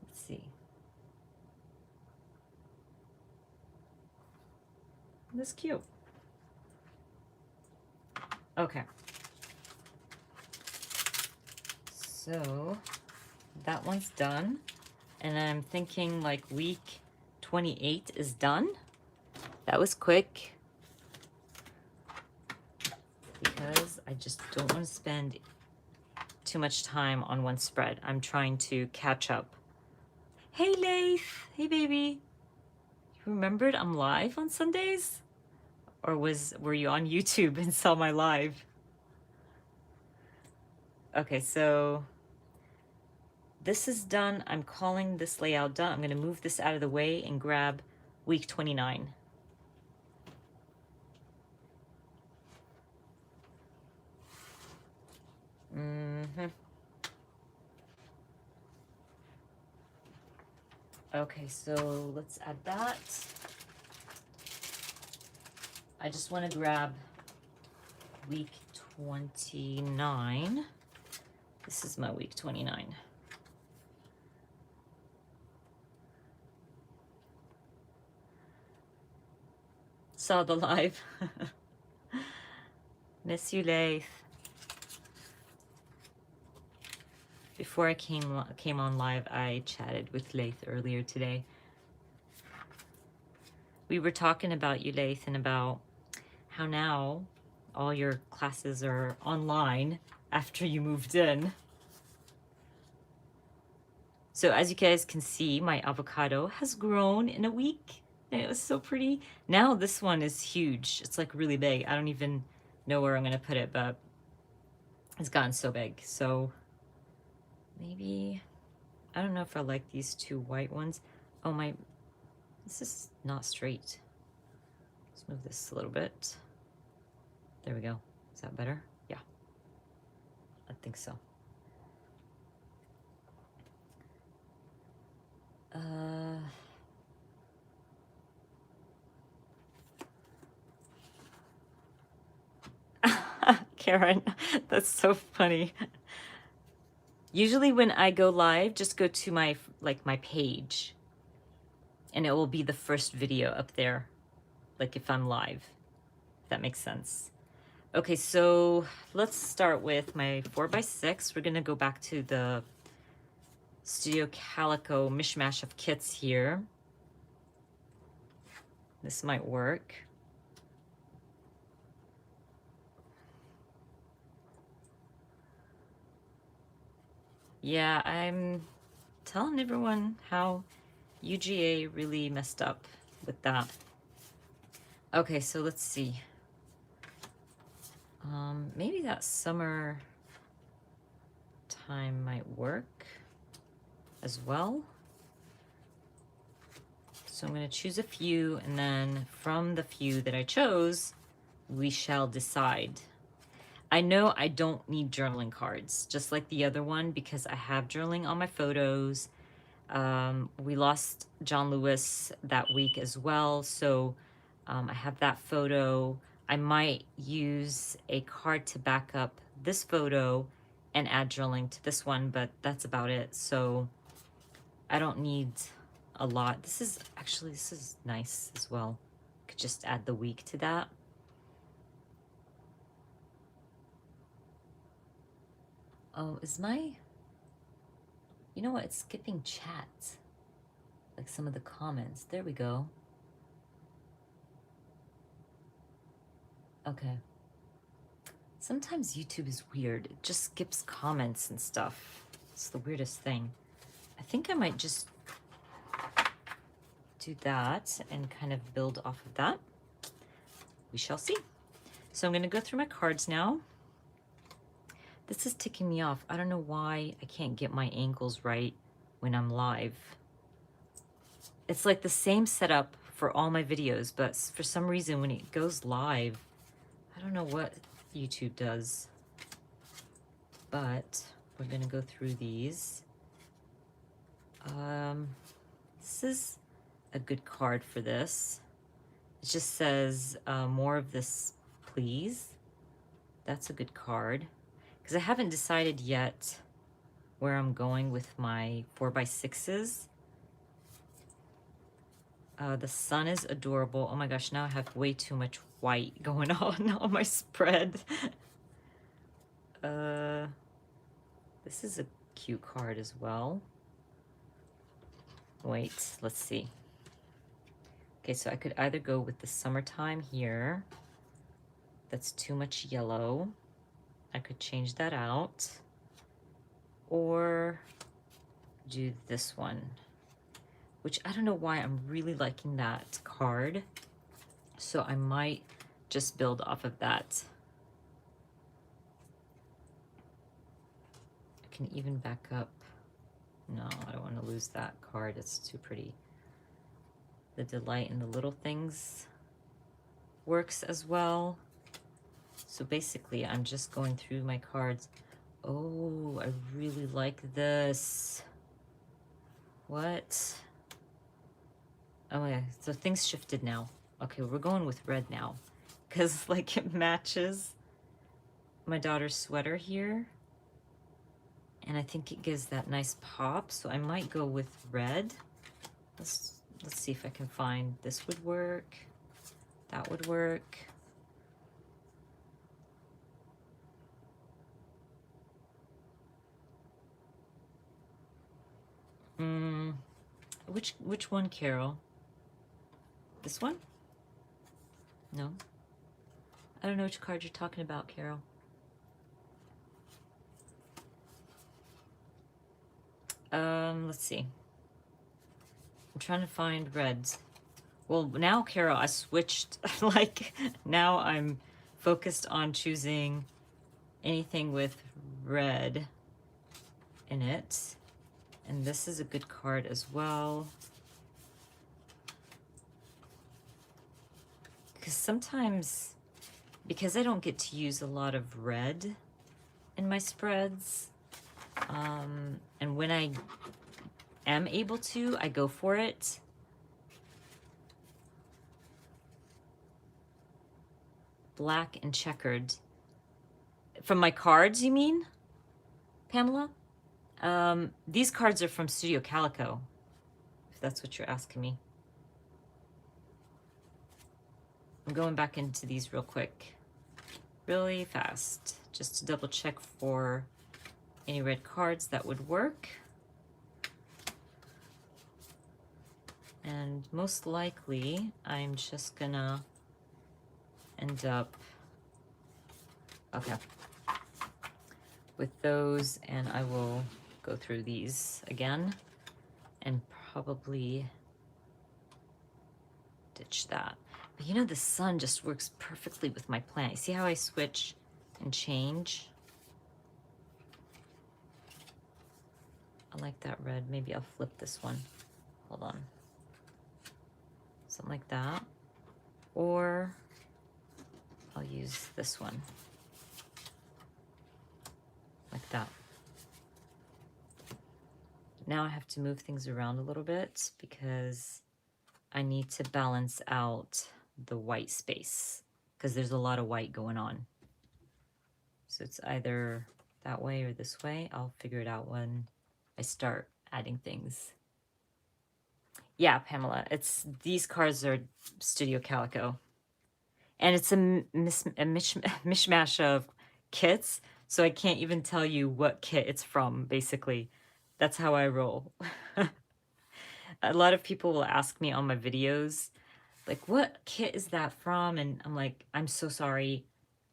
Let's see. That's cute. Okay. So that one's done. And I'm thinking like week 28 is done. That was quick. Because I just don't want to spend too much time on one spread. I'm trying to catch up. Hey, Laith. Hey, baby. You remembered I'm live on Sundays? Or were you on YouTube and saw my live? Okay, so this is done. I'm calling this layout done. I'm going to move this out of the way and grab week 29. Okay, so let's add that. I just want to grab week 29. This is my week 29. Saw the live. Miss you, Laith. Before I came on live, I chatted with Laith earlier today. We were talking about you, Laith, and about how now all your classes are online after you moved in. So as you guys can see, my avocado has grown in a week. And it was so pretty. Now this one is huge. It's like really big. I don't even know where I'm gonna put it, but it's gotten so big. So maybe, I don't know if I like these two white ones. Oh my, this is not straight. Let's move this a little bit. There we go. Is that better? Yeah, I think so. Karen, that's so funny. Usually when I go live, just go to my my page and it will be the first video up there, like if I'm live, if that makes sense. Okay, so let's start with my 4x6. We're gonna go back to the Studio Calico mishmash of kits here. This might work. Yeah, I'm telling everyone how UGA really messed up with that. Okay, so let's see. Maybe that summer time might work as well. So I'm going to choose a few, and then from the few that I chose, we shall decide. I know I don't need journaling cards, just like the other one, because I have journaling on my photos. We lost John Lewis that week as well, so I have that photo. I might use a card to back up this photo and add journaling to this one, but that's about it. So I don't need a lot. This is nice as well. Could just add the week to that. Oh, you know what? It's skipping chat. Like some of the comments. There we go. Okay. Sometimes YouTube is weird. It just skips comments and stuff. It's the weirdest thing. I think I might just do that and kind of build off of that. We shall see. So I'm going to go through my cards now. This is ticking me off. I don't know why I can't get my angles right when I'm live. It's like the same setup for all my videos, but for some reason when it goes live, I don't know what YouTube does. But we're going to go through these. This is a good card for this. It just says, more of this, please. That's a good card. Because I haven't decided yet where I'm going with my 4x6s. The sun is adorable. Oh my gosh, now I have way too much white going on my spread. This is a cute card as well. Wait, let's see. Okay, so I could either go with the summertime here. That's too much yellow. I could change that out. Or do this one, which I don't know why I'm really liking that card. So I might just build off of that. I can even back up. No, I don't want to lose that card. It's too pretty. The Delight in the Little Things works as well. So basically, I'm just going through my cards. Oh, I really like this. What? Oh yeah, so things shifted now. Okay, we're going with red now. Because like it matches my daughter's sweater here. And I think it gives that nice pop. So I might go with red. Let's see if I can find, this would work. That would work. Which one, Carol? This one? No. I don't know which card you're talking about, Carol. Let's see. I'm trying to find reds. Well, now, Carol, I switched. Like, now I'm focused on choosing anything with red in it. And this is a good card as well. because sometimes, because I don't get to use a lot of red in my spreads, and when I am able to, I go for it. Black and checkered. From my cards, you mean, Pamela? These cards are from Studio Calico, if that's what you're asking me. I'm going back into these real quick, really fast, just to double check for any red cards that would work. And most likely, I'm just gonna end up, okay, with those, and I will go through these again and probably ditch that. But you know, the sun just works perfectly with my plant. You see how I switch and change? I like that red. Maybe I'll flip this one. Hold on. Something like that. Or I'll use this one. Like that. Now I have to move things around a little bit because I need to balance out the white space because there's a lot of white going on. So it's either that way or this way. I'll figure it out when I start adding things. Yeah, Pamela, these cards are Studio Calico. And it's a mishmash of kits, so I can't even tell you what kit it's from, basically. That's how I roll. A lot of people will ask me on my videos, like, what kit is that from? And I'm like, I'm so sorry.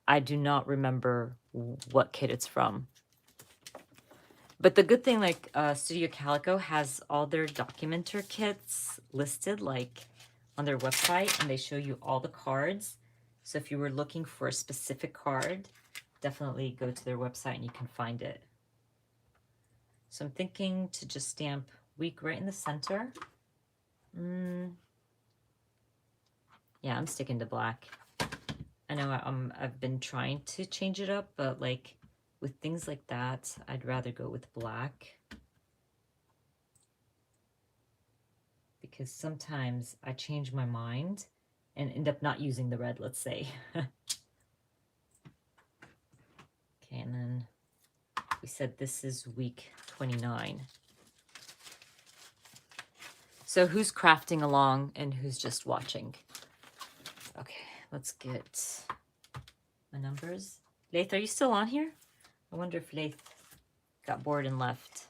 I do not remember what kit it's from. But the good thing, like, Studio Calico has all their documenter kits listed, like, on their website, and they show you all the cards. So if you were looking for a specific card, definitely go to their website and you can find it. So I'm thinking to just stamp week right in the center. Yeah, I'm sticking to black. I know I've been trying to change it up, but like with things like that, I'd rather go with black. Because sometimes I change my mind and end up not using the red, let's say. Okay, and then we said this is week 29. So who's crafting along and who's just watching? Okay, let's get my numbers. Laith, are you still on here? I wonder if Laith got bored and left.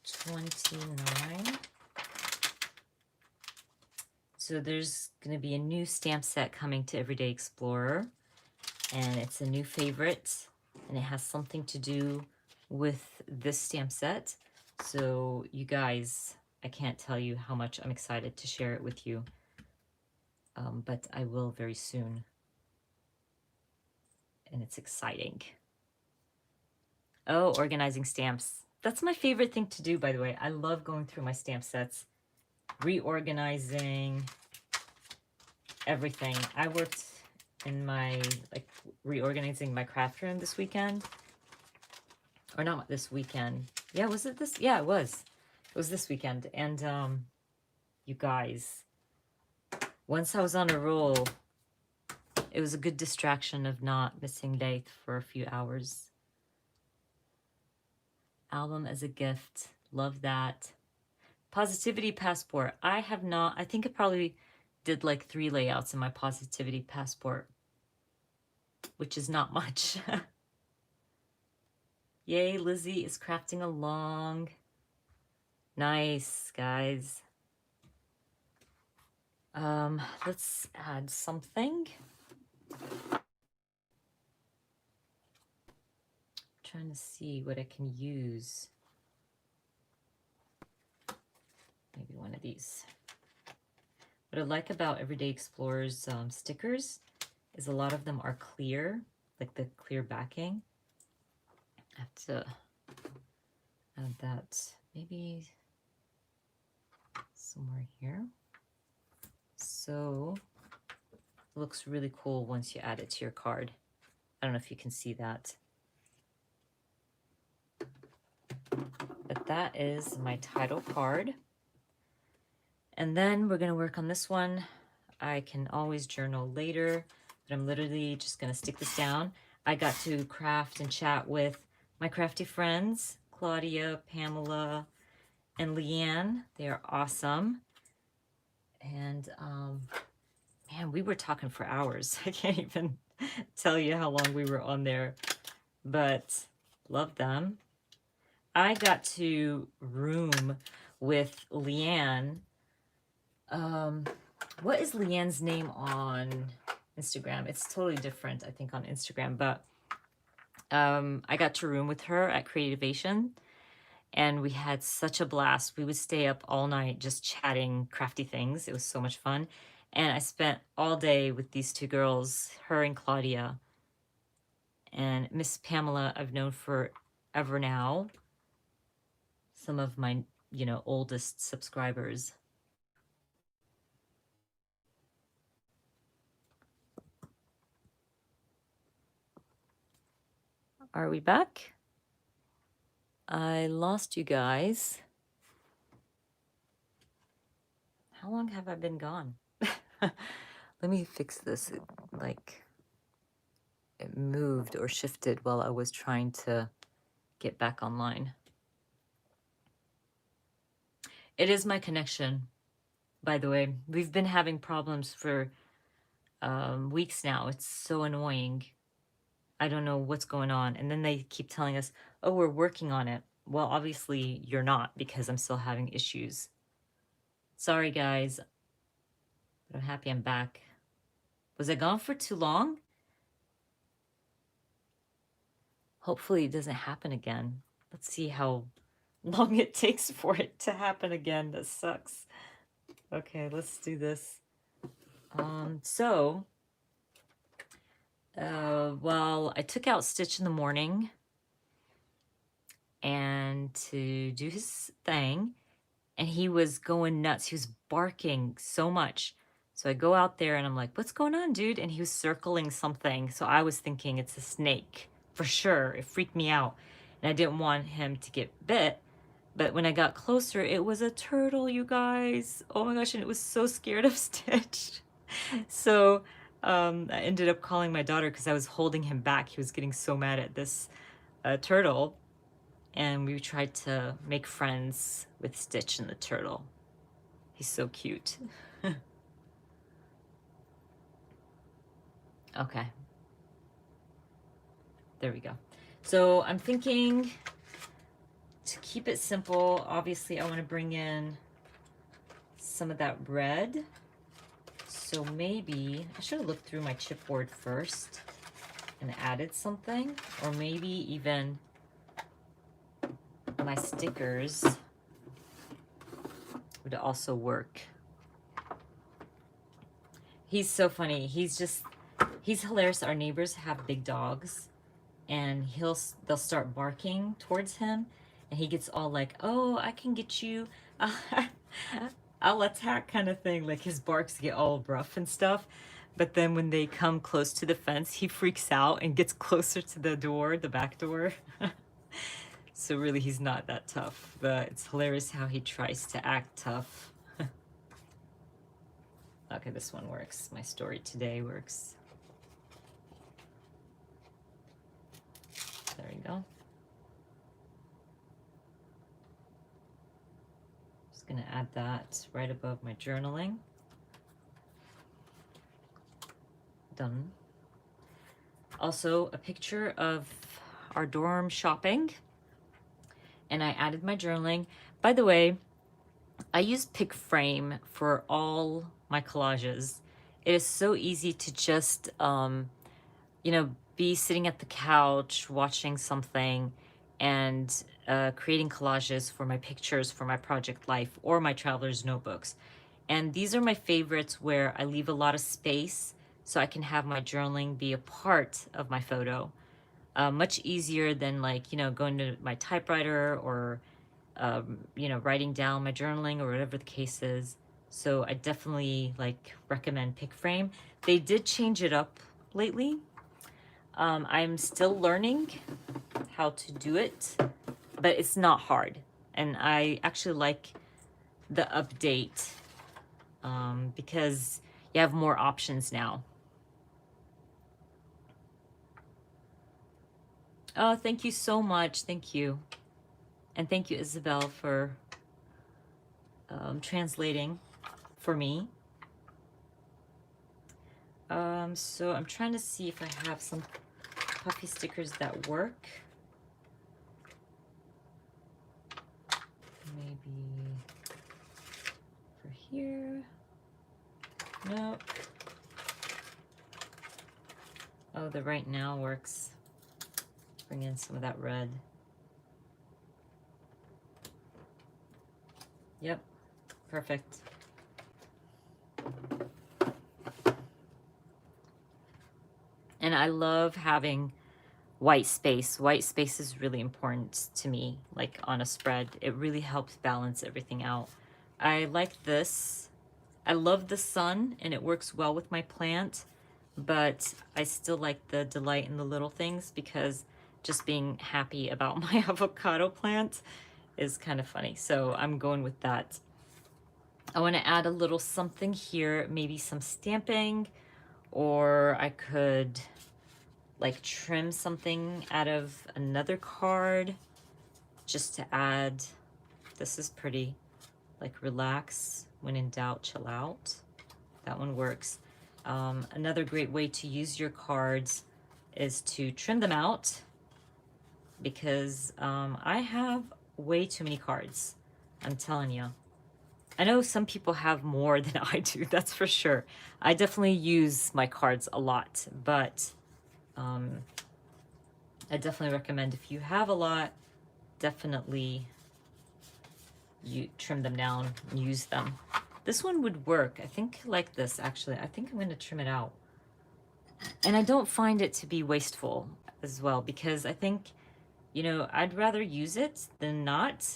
29. So there's going to be a new stamp set coming to Everyday Explorer, and it's a new favorite, and it has something to do with this stamp set. So you guys, I can't tell you how much I'm excited to share it with you, but I will very soon, and it's exciting. Oh, organizing stamps. That's my favorite thing to do, by the way. I love going through my stamp sets, reorganizing everything. I worked in my, like, reorganizing my craft room this weekend. Or not this weekend. Yeah, was it this? Yeah, it was. It was this weekend. And you guys, once I was on a roll, it was a good distraction of not missing Laith for a few hours. Album as a gift. Love that. Positivity Passport. I have not, I think I probably did like 3 layouts in my Positivity Passport, which is not much. Yay, Lizzie is crafting along. Nice, guys. Let's add something. Trying to see what I can use. Maybe one of these. What I like about Everyday Explorer's stickers is a lot of them are clear, like the clear backing. I have to add that maybe somewhere here. So it looks really cool once you add it to your card. I don't know if you can see that. But that is my title card. And then we're going to work on this one. I can always journal later, but I'm literally just going to stick this down. I got to craft and chat with my crafty friends, Claudia, Pamela, and Leanne. They are awesome. And man, we were talking for hours. I can't even tell you how long we were on there, but love them. I got to room with Leanne. What is Leanne's name on Instagram? It's totally different, I think, on Instagram, but I got to room with her at Creativation, and we had such a blast. We would stay up all night just chatting crafty things. It was so much fun. And I spent all day with these two girls, her and Claudia. And Miss Pamela, I've known forever now. Some of my, oldest subscribers. Are we back? I lost you guys. How long have I been gone? Let me fix this. It moved or shifted while I was trying to get back online. It is my connection, by the way. We've been having problems for weeks now. It's so annoying. I don't know what's going on. And then they keep telling us, oh, we're working on it. Well, obviously you're not, because I'm still having issues. Sorry, guys. But I'm happy I'm back. Was I gone for too long? Hopefully it doesn't happen again. Let's see how long it takes for it to happen again. That sucks. Okay, let's do this. Well, I took out Stitch in the morning and to do his thing, and he was going nuts. He was barking so much. So I go out there and I'm like, what's going on, dude? And he was circling something. So I was thinking it's a snake for sure. It freaked me out. And I didn't want him to get bit. But when I got closer, it was a turtle, you guys. Oh my gosh, and it was so scared of Stitch. So I ended up calling my daughter because I was holding him back. He was getting so mad at this turtle. And we tried to make friends with Stitch and the turtle. He's so cute. Okay. There we go. So I'm thinking to keep it simple, obviously I want to bring in some of that red. So maybe I should have looked through my chipboard first and added something, or maybe even my stickers would also work. He's so funny. He's hilarious. Our neighbors have big dogs, and they'll start barking towards him, and he gets all like, oh, I can get you. I'll attack kind of thing. Like his barks get all rough and stuff. But then when they come close to the fence, he freaks out and gets closer to the door, the back door. So really, he's not that tough, but it's hilarious how he tries to act tough. Okay, this one works. My story today works. There we go. Just gonna add that right above my journaling. Done. Also, a picture of our dorm shopping. And I added my journaling. By the way, I use pick frame for all my collages. It is so easy to just, be sitting at the couch watching something and creating collages for my pictures for my project life or my traveler's notebooks. And these are my favorites, where I leave a lot of space so I can have my journaling be a part of my photo. Much easier than going to my typewriter or writing down my journaling or whatever the case is. So I definitely like recommend pick frame. They did change it up lately. I'm still learning how to do it, but it's not hard. And I actually like the update because you have more options now. Oh, thank you so much. Thank you. And thank you, Isabel, for translating for me. So I'm trying to see if I have some puffy stickers that work. Maybe for here. Nope. Oh, the right now works. Bring in some of that red. Yep, perfect. And I love having white space. White space is really important to me, like on a spread. It really helps balance everything out. I like this. I love the sun and it works well with my plant, but I still like the delight in the little things because just being happy about my avocado plant is kind of funny. So I'm going with that. I want to add a little something here, maybe some stamping, or I could like trim something out of another card just to add. This is pretty, like relax, when in doubt, chill out. That one works. Another great way to use your cards is to trim them out because I have way too many cards. I'm telling you. I know some people have more than I do, that's for sure. I definitely use my cards a lot, but I definitely recommend if you have a lot, definitely you trim them down and use them. This one would work. I think like this, actually. I think I'm going to trim it out. And I don't find it to be wasteful as well because I think, you know, I'd rather use it than not.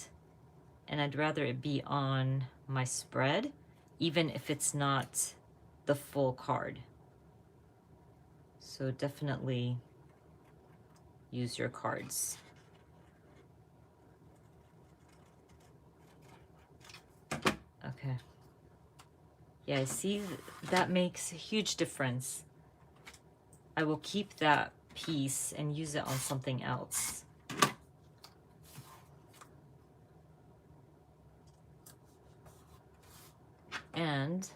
And I'd rather it be on my spread, even if it's not the full card. So definitely use your cards. Okay. Yeah, I see that makes a huge difference. I will keep that piece and use it on something else. And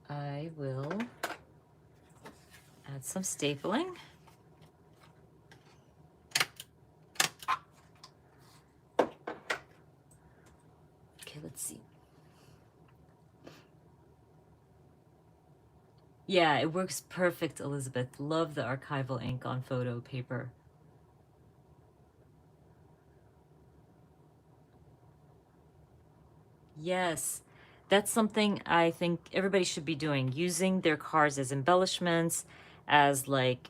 I will add some stapling. Okay, let's see. Yeah, it works perfect, Elizabeth. Love the archival ink on photo paper. Yes, that's something I think everybody should be doing, using their cards as embellishments, as like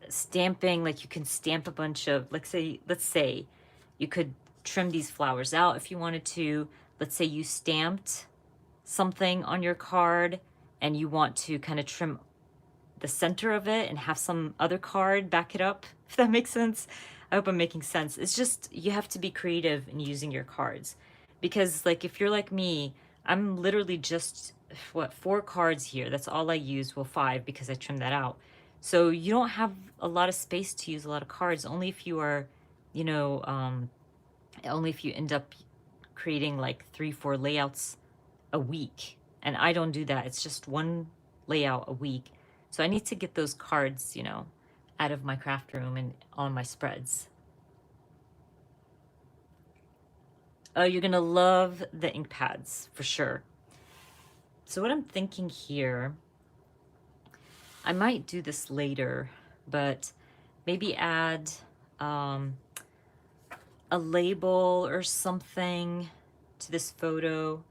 stamping, like you can stamp a bunch of, let's say you could trim these flowers out if you wanted to. Let's say you stamped something on your card and you want to kind of trim the center of it and have some other card back it up, if that makes sense. I hope I'm making sense. It's just, you have to be creative in using your cards. Because like, if you're like me, I'm literally just, what, 4 cards here. That's all I use. Well, 5 because I trimmed that out. So you don't have a lot of space to use a lot of cards, only if you are, you know, only if you end up creating like 3, 4 layouts a week. And I don't do that. It's just one layout a week. So I need to get those cards, you know, out of my craft room and on my spreads. Oh, you're gonna love the ink pads for sure. So what I'm thinking here, I might do this later, but maybe add a label or something to this photo.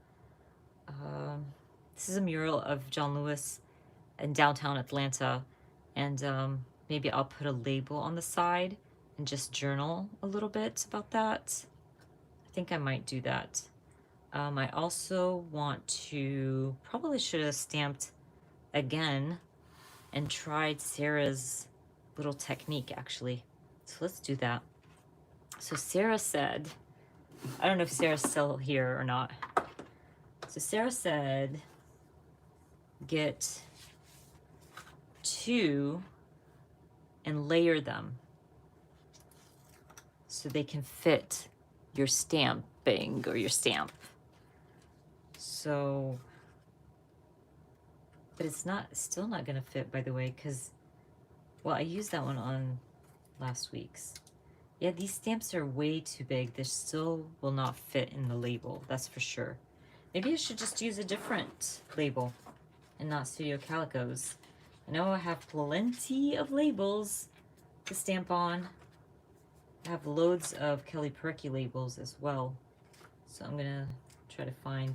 This is a mural of John Lewis in downtown Atlanta, and maybe I'll put a label on the side and just journal a little bit about that. I think I might do that. I also want to, probably should have stamped again and tried Sarah's little technique actually. So let's do that. So Sarah said, I don't know if Sarah's still here or not. So Sarah said, get 2 and layer them so they can fit your stamping or your stamp. So, but it's still not gonna fit, by the way, because, well, I used that one on last week's. Yeah, these stamps are way too big. They still will not fit in the label, that's for sure. Maybe I should just use a different label and not Studio Calico's. I know I have plenty of labels to stamp on. I have loads of Kelly Perky labels as well. So I'm gonna try to find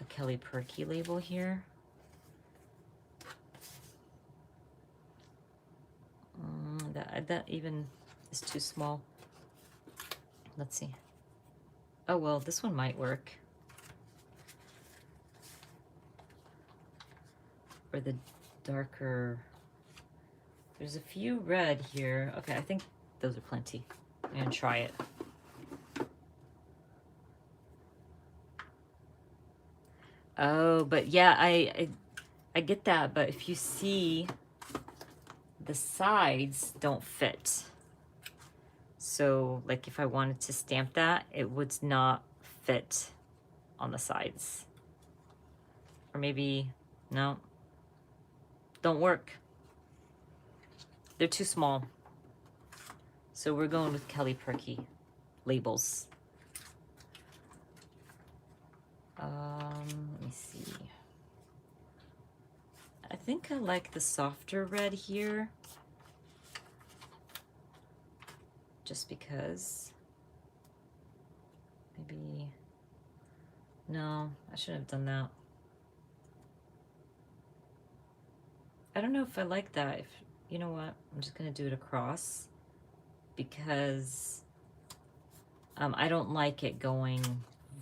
a Kelly Perky label here. That even is too small. Let's see. Oh, well, this one might work. For the darker, there's a few red here. Okay, I think those are plenty. I'm gonna try it. Oh, but yeah, I get that, but if you see, the sides don't fit. So like if I wanted to stamp that, it would not fit on the sides. Or maybe, no, don't work. They're too small. So we're going with Kelly Perky labels. Let me see. I think I like the softer red here. Just because. Maybe, no, I shouldn't have done that. I don't know if I like that. If, you know what, I'm just gonna do it across because I don't like it going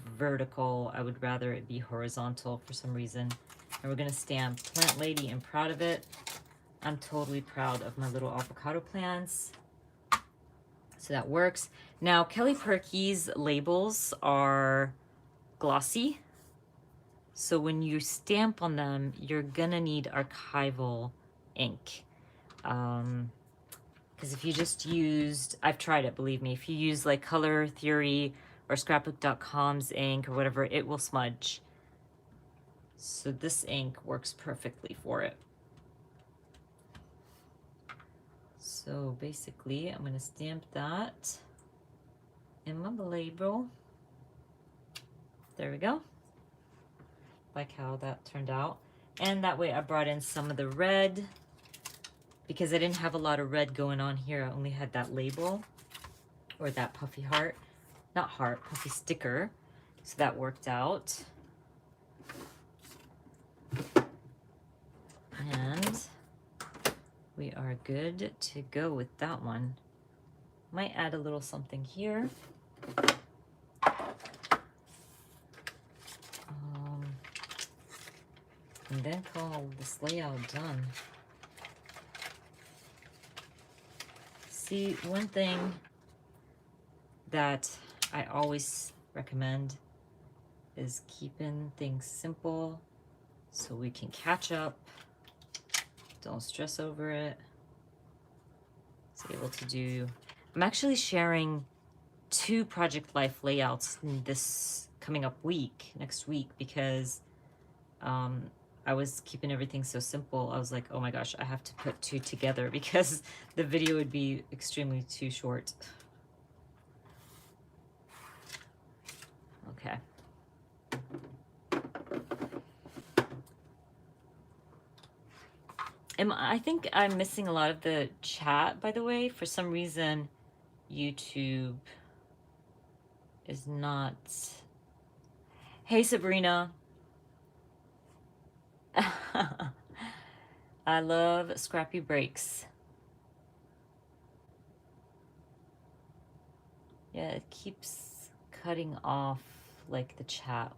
vertical. I would rather it be horizontal for some reason. And we're gonna stamp Plant Lady and proud of it. I'm totally proud of my little avocado plants. So that works. Now, Kelly Perky's labels are glossy. So when you stamp on them, you're gonna need archival ink. Because if you just used, I've tried it, believe me, if you use like Color Theory or scrapbook.com's ink or whatever, it will smudge. So this ink works perfectly for it. So basically, I'm gonna stamp that in my label. There we go. Like how that turned out. And that way I brought in some of the red because I didn't have a lot of red going on here. I only had that label or that puffy heart, not heart, puffy sticker. So that worked out. And we are good to go with that one. Might add a little something here. And then call this layout done. See, one thing that I always recommend is keeping things simple so we can catch up. Don't stress over it. It's able to do. I'm actually sharing 2 Project Life layouts in this coming up week, next week, because I was keeping everything so simple. I was like, oh my gosh, I have to put 2 together because the video would be extremely too short. Okay. I think I'm missing a lot of the chat, by the way. For some reason, YouTube is not... Hey, Sabrina. I love Scrappy Breaks. Yeah, it keeps cutting off like the chat.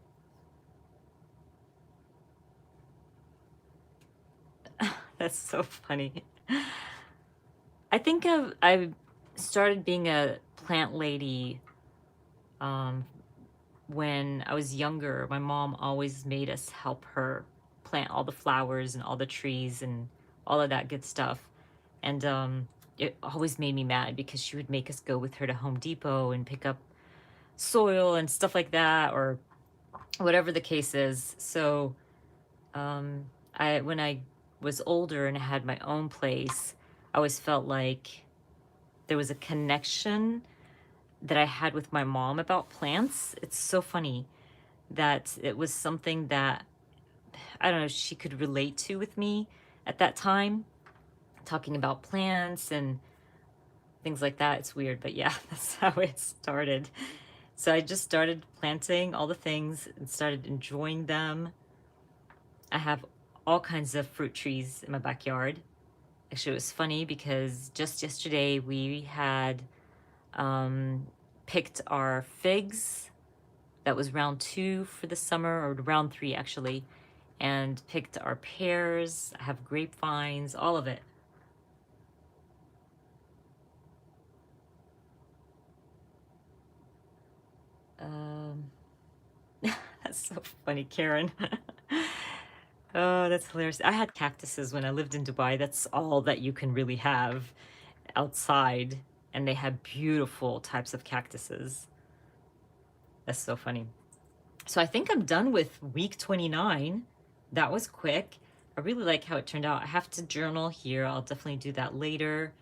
That's so funny. I think I started being a plant lady when I was younger. My mom always made us help her plant all the flowers and all the trees and all of that good stuff. And it always made me mad because she would make us go with her to Home Depot and pick up soil and stuff like that, or whatever the case is. So when I was older and I had my own place, I always felt like there was a connection that I had with my mom about plants. It's so funny that it was something that, I don't know, she could relate to with me at that time, talking about plants and things like that. It's weird, but yeah, that's how it started. So I just started planting all the things and started enjoying them. I have all kinds of fruit trees in my backyard. Actually, it was funny because just yesterday we had picked our figs. That was round 2 for the summer, or round 3 actually, and picked our pears. I have grapevines, all of it. That's so funny, Karen. Oh, that's hilarious. I had cactuses when I lived in Dubai. That's all that you can really have outside, and they had beautiful types of cactuses. That's so funny. So I think I'm done with week 29. That was quick. I really like how it turned out. I have to journal here. I'll definitely do that later.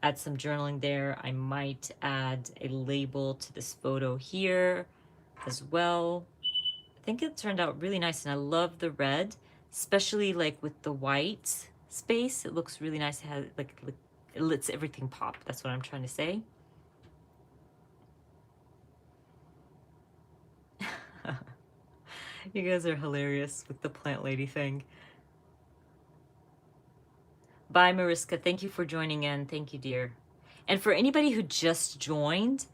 Add some journaling there. I might add a label to this photo here as well. I think it turned out really nice, and I love the red, especially like with the white space. It looks really nice. It has like it lets everything pop. That's what I'm trying to say. You guys are hilarious with the plant lady thing. Bye, Mariska. Thank you for joining in. Thank you, dear. And for anybody who just joined,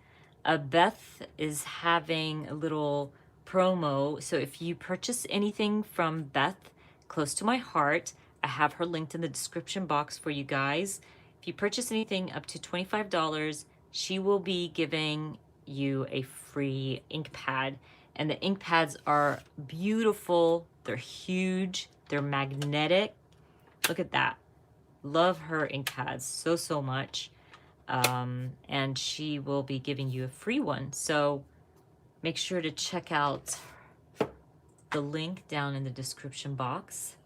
Beth is having a little promo. So if you purchase anything from Beth, close to my heart, I have her linked in the description box for you guys. If you purchase anything up to $25, she will be giving you a free ink pad. And the ink pads are beautiful. They're huge. They're magnetic. Look at that. Love her ink pads so much. And she will be giving you a free one. So make sure to check out the link down in the description box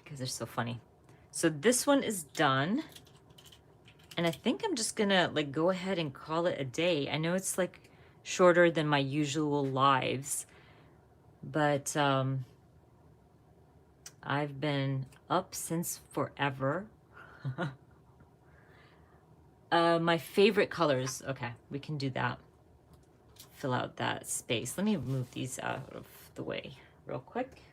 because they're so funny. So this one is done. And I think I'm just gonna like go ahead and call it a day. I know it's like shorter than my usual lives, but I've been up since forever. My favorite colors. Okay, we can do that. Fill out that space. Let me move these out of the way real quick,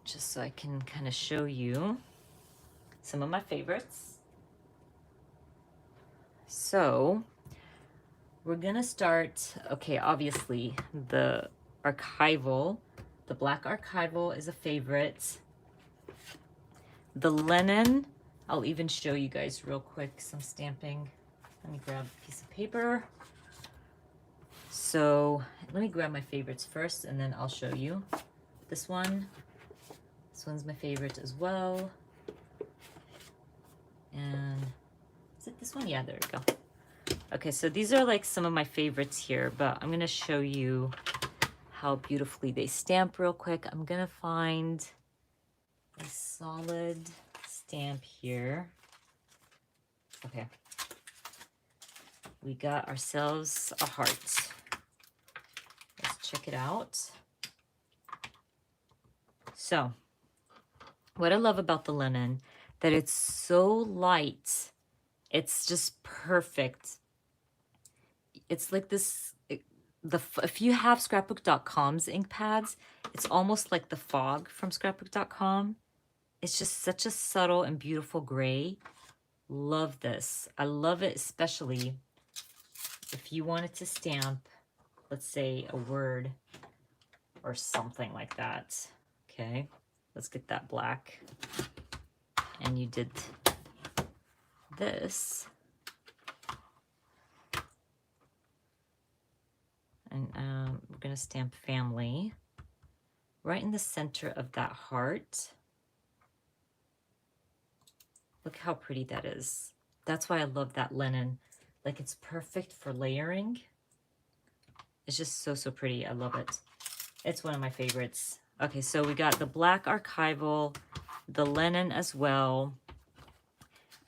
just so I can kind of show you some of my favorites. So we're gonna start, okay, obviously the archival, the black archival is a favorite. The linen, I'll even show you guys real quick some stamping. Let me grab a piece of paper. So let me grab my favorites first and then I'll show you. This one's my favorite as well. And is it this one? Yeah, there we go. Okay, so these are like some of my favorites here, but I'm gonna show you how beautifully they stamp real quick. I'm gonna find a solid stamp here. Okay. We got ourselves a heart. Let's check it out. So, what I love about the linen, that it's so light. It's just perfect. It's like this, if you have scrapbook.com's ink pads, it's almost like the fog from scrapbook.com. It's just such a subtle and beautiful gray. Love this. I love it especially if you wanted to stamp, let's say a word or something like that. Okay, let's get that black. And you did this. And we're going to stamp family right in the center of that heart. Look how pretty that is. That's why I love that linen. Like, it's perfect for layering. It's just so, so pretty. I love it. It's one of my favorites. Okay, so we got the black archival, the linen as well.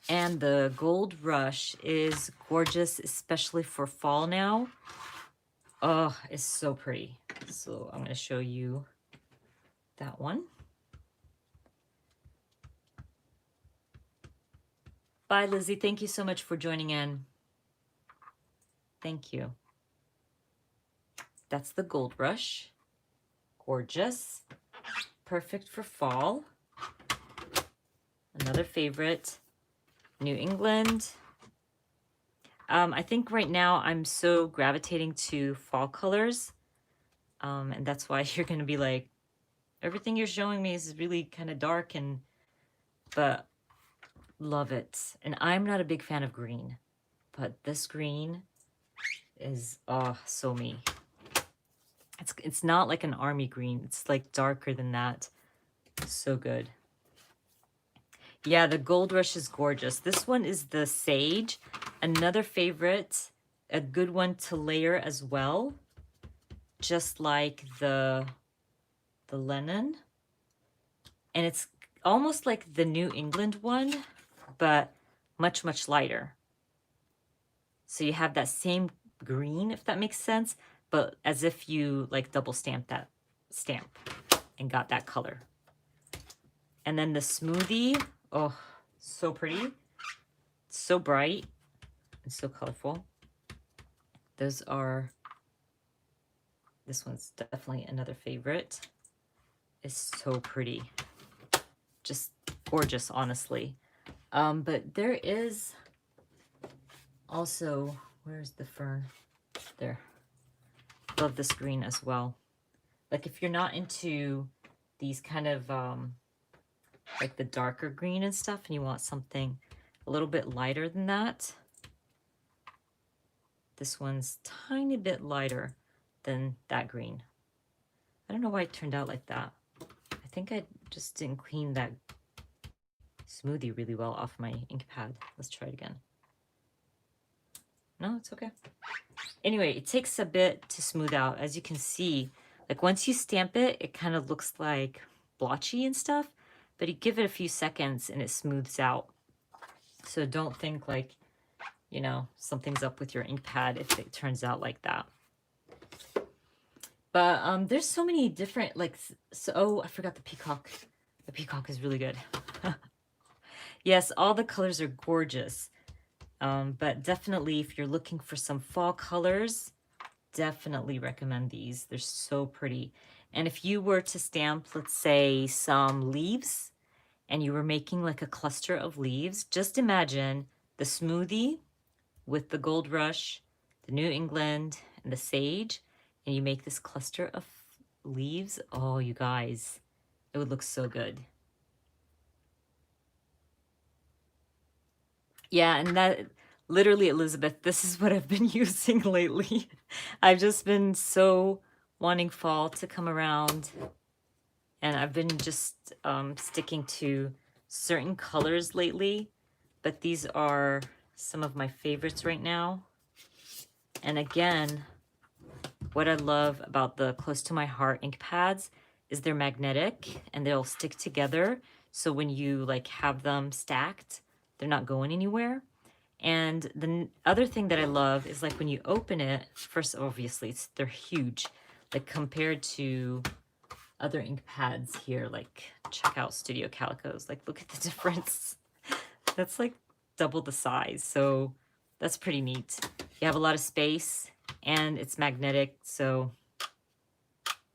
And the Gold Rush is gorgeous, especially for fall now. Oh, it's so pretty. So I'm going to show you that one. Bye, Lizzie. Thank you so much for joining in. Thank you. That's the Gold Rush. Gorgeous. Perfect for fall. Another favorite. New England. I think right now I'm so gravitating to fall colors. And that's why you're going to be like, everything you're showing me is really kind of dark, but love it. And I'm not a big fan of green, but this green is, oh, so me. It's not like an army green. It's like darker than that. So good. Yeah, the Gold Rush is gorgeous. This one is the Sage. Another favorite, a good one to layer as well. Just like the linen. And it's almost like the New England one, but much, much lighter. So you have that same green, if that makes sense, but as if you like double stamped that stamp and got that color. And then the Smoothie, oh, so pretty. So bright and so colorful. Those are, this one's definitely another favorite. It's so pretty. Just gorgeous, honestly. But there is also, where's the fern? There. Love this green as well. Like, if you're not into these kind of like the darker green and stuff, and you want something a little bit lighter than that, this one's tiny bit lighter than that green. I don't know why it turned out like that. I think I just didn't clean that Smoothie really well off my ink pad. Let's try it again. No, it's okay. Anyway, it takes a bit to smooth out. As you can see, like once you stamp it, it kind of looks like blotchy and stuff, but you give it a few seconds and it smooths out. So don't think like, you know, something's up with your ink pad if it turns out like that. But there's so many different, like, so, oh, I forgot the peacock. The peacock is really good. Yes, all the colors are gorgeous. But definitely, if you're looking for some fall colors, definitely recommend these. They're so pretty. And if you were to stamp, let's say, some leaves, and you were making like a cluster of leaves, just imagine the Smoothie with the Gold Rush, the New England, and the Sage, and you make this cluster of leaves. Oh, you guys, it would look so good. Yeah, and that literally, Elizabeth, this is what I've been using lately. I've just been so wanting fall to come around, and I've been just sticking to certain colors lately, but these are some of my favorites right now. And again, what I love about the Close to My Heart ink pads is they're magnetic and they'll stick together. So when you like have them stacked, they're not going anywhere. And the other thing that I love is like when you open it, first, obviously, they're huge. Like compared to other ink pads here, like check out Studio Calico's. Like, look at the difference. That's like double the size. So that's pretty neat. You have a lot of space and it's magnetic. So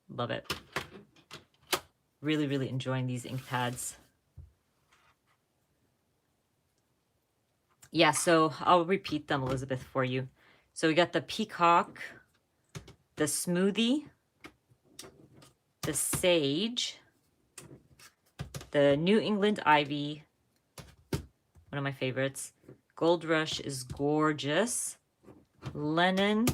love it. Really, really enjoying these ink pads. Yeah, so I'll repeat them, Elizabeth, for you. So we got the peacock, the smoothie, the sage, the New England ivy, one of my favorites. Gold Rush is gorgeous. Lennon,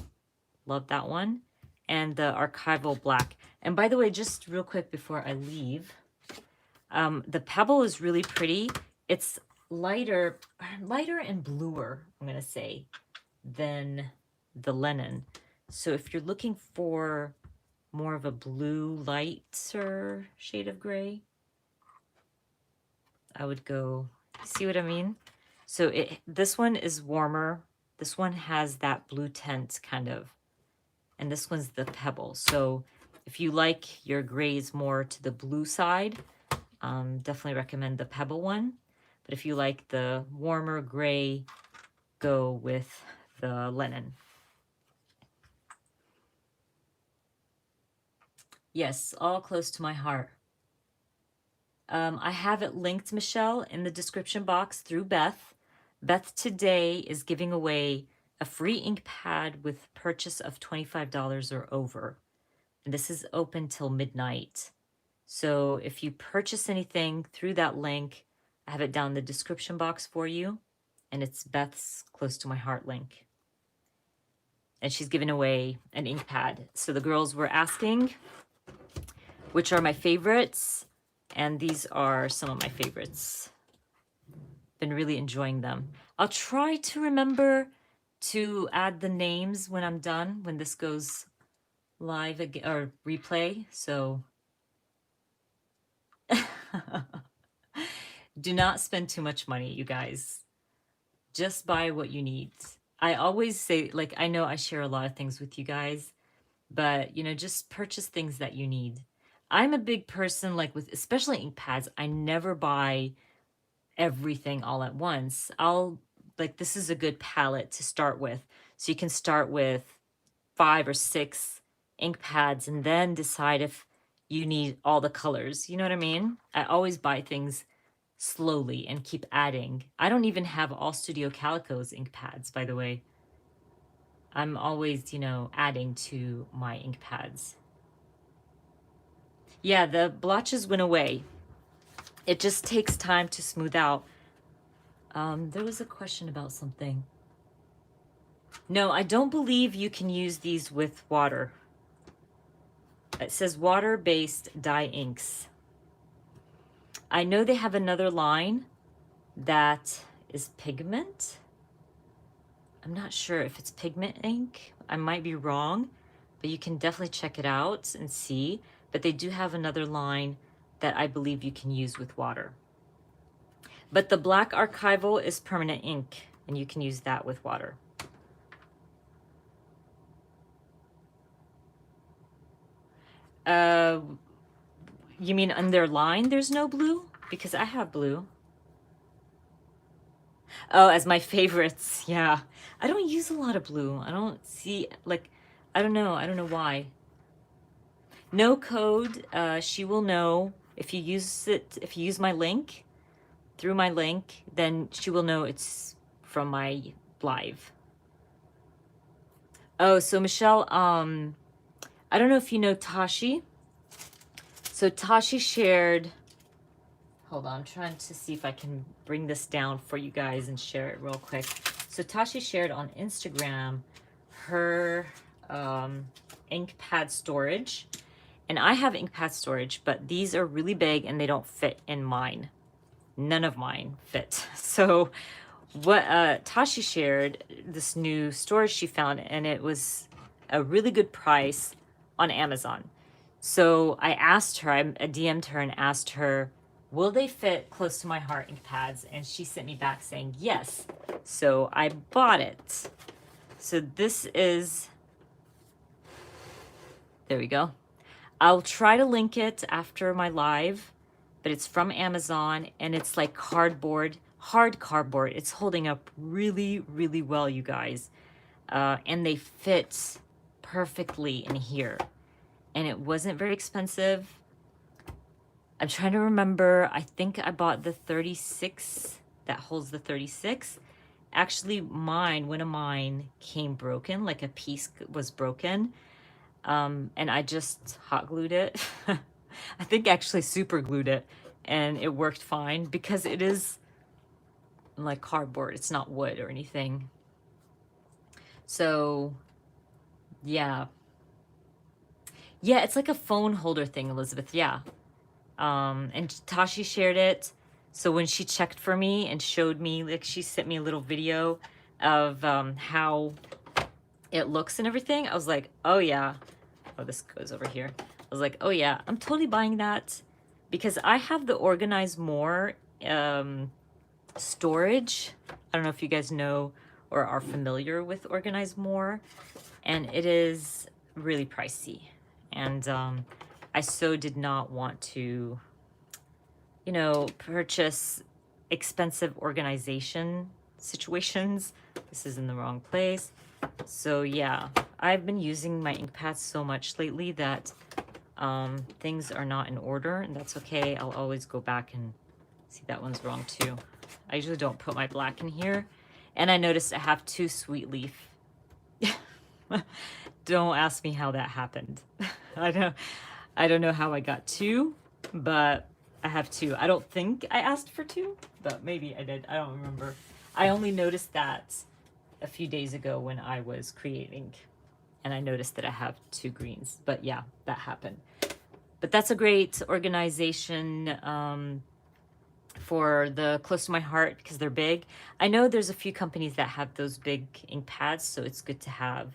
love that one. And the archival black. And by the way, just real quick before I leave, the pebble is really pretty. It's lighter and bluer, I'm gonna say, than the Lennon. So if you're looking for more of a blue, lighter shade of gray, I would go, see what I mean? So this one is warmer. This one has that blue tint kind of, and this one's the pebble. So if you like your grays more to the blue side, definitely recommend the pebble one. But if you like the warmer gray, go with the Lennon. Yes, all close to my heart. I have it linked, Michelle, in the description box through Beth. Beth today is giving away a free ink pad with purchase of $25 or over. And this is open till midnight. So if you purchase anything through that link, I have it down in the description box for you. And it's Beth's Close to My Heart link. And she's giving away an ink pad. So the girls were asking which are my favorites. And these are some of my favorites. Been really enjoying them. I'll try to remember to add the names when I'm done, when this goes live again or replay. So do not spend too much money, you guys. Just buy what you need. I always say, like, I know I share a lot of things with you guys, but, you know, just purchase things that you need. I'm a big person, like with, especially ink pads, I never buy everything all at once. Like, this is a good palette to start with. So you can start with 5 or 6 ink pads and then decide if you need all the colors. You know what I mean? I always buy things slowly and keep adding. I don't even have all Studio Calico's ink pads, by the way. I'm always, you know, adding to my ink pads. Yeah, the blotches went away. It just takes time to smooth out. There was a question about something. No, I don't believe you can use these with water. It says water-based dye inks. I know they have another line that is pigment. I'm not sure if it's pigment ink. I might be wrong, but you can definitely check it out and see. But they do have another line that I believe you can use with water. But the black archival is permanent ink, and you can use that with water. You mean on their line there's no blue? Because I have blue. Oh, as my favorites, yeah. I don't use a lot of blue. I don't see, like, I don't know why. No code, she will know if you use it, if you use my link, through my link, then she will know it's from my live. Oh, so Michelle, I don't know if you know Tashi. So Tashi shared, hold on, I'm trying to see if I can bring this down for you guys and share it real quick. So Tashi shared on Instagram her ink pad storage. And I have ink pad storage, but these are really big and they don't fit in mine. None of mine fit. So what Tashi shared, this new storage she found, and it was a really good price on Amazon. So I asked her, I DM'd her and asked her, will they fit Close to My Heart ink pads? And she sent me back saying yes. So I bought it. So this is, there we go. I'll try to link it after my live, but it's from Amazon and it's like cardboard, hard cardboard. It's holding up really, really well, you guys. And they fit perfectly in here. And it wasn't very expensive. I'm trying to remember, I think I bought the 36 that holds the 36. actually one of mine came broken, like a piece was broken. And I just hot glued it. I think actually super glued it, and it worked fine because it is like cardboard. It's not wood or anything. So yeah. Yeah, it's like a phone holder thing, Elizabeth. Yeah. And Tashi shared it. So when she checked for me and showed me, like she sent me a little video of how it looks and everything, I was like, oh yeah. Oh, this goes over here. I was like, oh yeah, I'm totally buying that because I have the Organize More storage. I don't know if you guys know or are familiar with Organize More, and it is really pricey. And I so did not want to, you know, purchase expensive organization situations. This is in the wrong place. So yeah, I've been using my ink pads so much lately that things are not in order, and that's okay. I'll always go back and see that one's wrong too. I usually don't put my black in here. And I noticed I have 2 sweet leaf. Don't ask me how that happened. I don't know how I got 2, but I have 2. I don't think I asked for 2, but maybe I did. I don't remember. I only noticed that a few days ago when I was creating, and I noticed that I have 2 greens. But yeah, that happened. But that's a great organization for the close to my heart because they're big. I know there's a few companies that have those big ink pads, so it's good to have.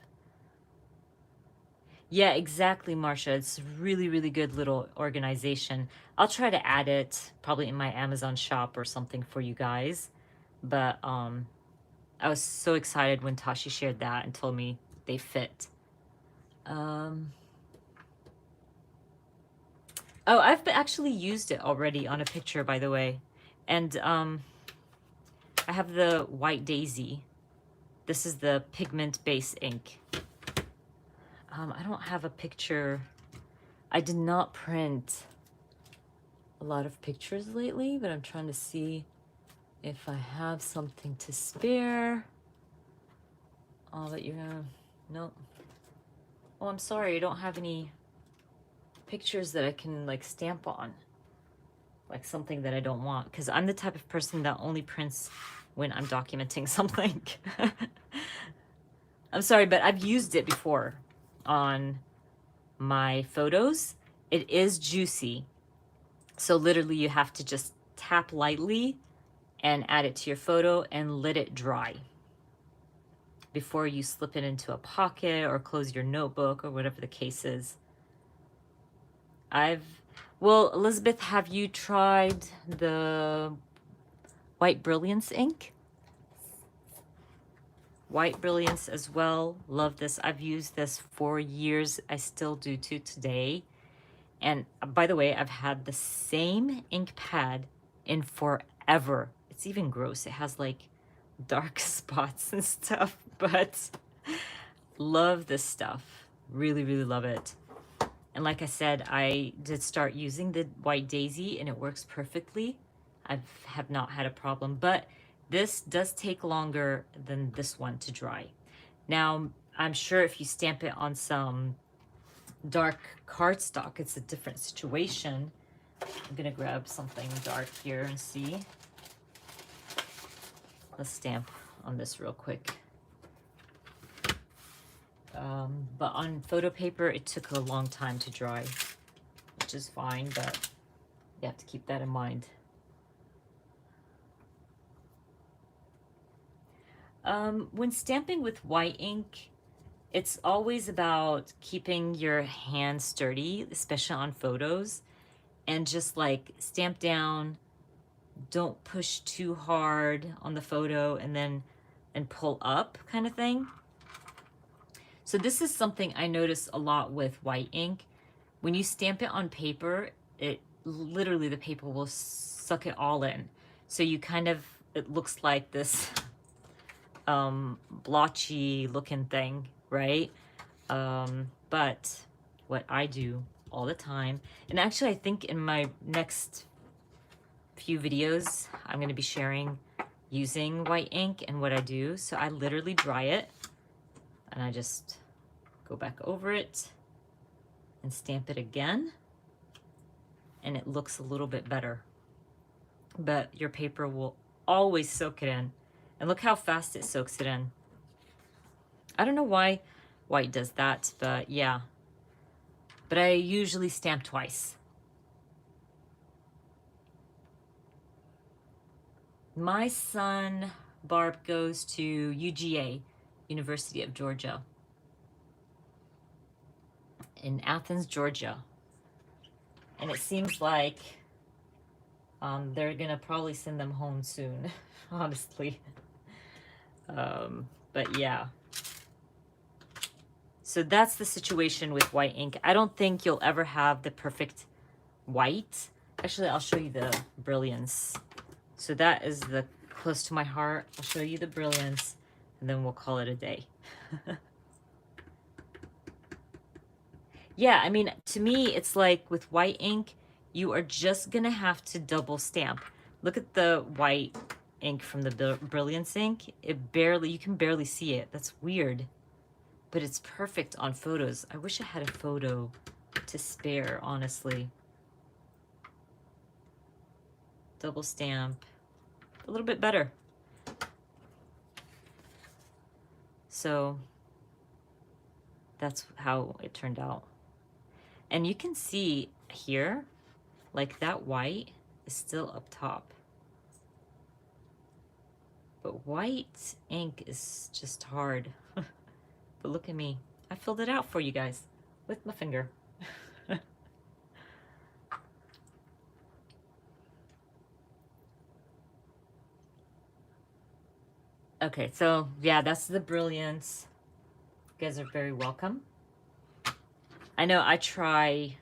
Yeah, exactly, Marcia. It's really, really good little organization. I'll try to add it probably in my Amazon shop or something for you guys. But I was so excited when Tashi shared that and told me they fit. Oh, I've actually used it already on a picture, by the way. And I have the White Daisy. This is the pigment base ink. I don't have a picture. I did not print a lot of pictures lately, but I'm trying to see if I have something to spare. Oh, but nope. Oh, I'm sorry, I don't have any pictures that I can like stamp on. Like something that I don't want, because I'm the type of person that only prints when I'm documenting something. I'm sorry, but I've used it before on my photos. It is juicy. So literally you have to just tap lightly and add it to your photo and let it dry before you slip it into a pocket or close your notebook or whatever the case is. Well, Elizabeth, have you tried the White Brilliance ink? White Brilliance as well. Love this. I've used this for years. I still do to today. And by the way, I've had the same ink pad in forever. It's even gross. It has like dark spots and stuff, but love this stuff. Really, really love it. And like I said, I did start using the White Daisy and it works perfectly. I have not had a problem, but this does take longer than this one to dry. Now, I'm sure if you stamp it on some dark cardstock, it's a different situation. I'm gonna grab something dark here and see. Let's stamp on this real quick. But on photo paper, it took a long time to dry, which is fine, but you have to keep that in mind. When stamping with white ink, it's always about keeping your hand sturdy, especially on photos, and just like stamp down, don't push too hard on the photo and pull up kind of thing. So this is something I notice a lot with white ink. When you stamp it on paper, it literally, the paper will suck it all in. So you kind of, it looks like this blotchy looking thing, right? But what I do all the time, and actually I think in my next few videos, I'm going to be sharing using white ink and what I do. So I literally dry it and I just go back over it and stamp it again, and it looks a little bit better. But your paper will always soak it in. And look how fast it soaks it in. I don't know why white does that, but yeah. But I usually stamp twice. My son, Barb, goes to UGA, University of Georgia, in Athens, Georgia. And it seems like they're gonna probably send them home soon, honestly. But yeah. So that's the situation with white ink. I don't think you'll ever have the perfect white. Actually, I'll show you the brilliance. So that is the close to my heart. I'll show you the brilliance and then we'll call it a day. Yeah, I mean, to me, it's like with white ink, you are just gonna have to double stamp. Look at the white ink from the Brilliance ink. You can barely see it. That's weird, but it's perfect on photos. I wish I had a photo to spare, honestly. Double stamp, a little bit better. So that's how it turned out. And you can see here, like that white is still up top. But white ink is just hard. But look at me. I filled it out for you guys with my finger. Okay, so yeah, that's the brilliance. You guys are very welcome. I know I try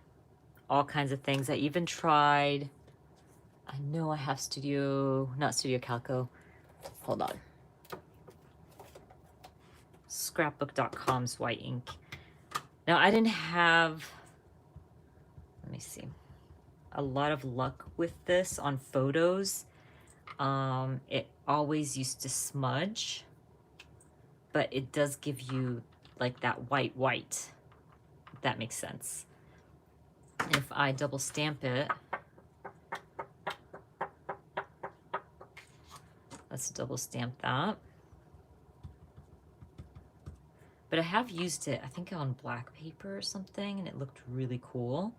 all kinds of things. I even tried, I know I have not Studio Calco. Hold on. Scrapbook.com's white ink. Now I didn't have, let me see, a lot of luck with this on photos. It always used to smudge, but it does give you like that white, if that makes sense. If I double stamp it, let's double stamp that. But I have used it, I think on black paper or something, and it looked really cool.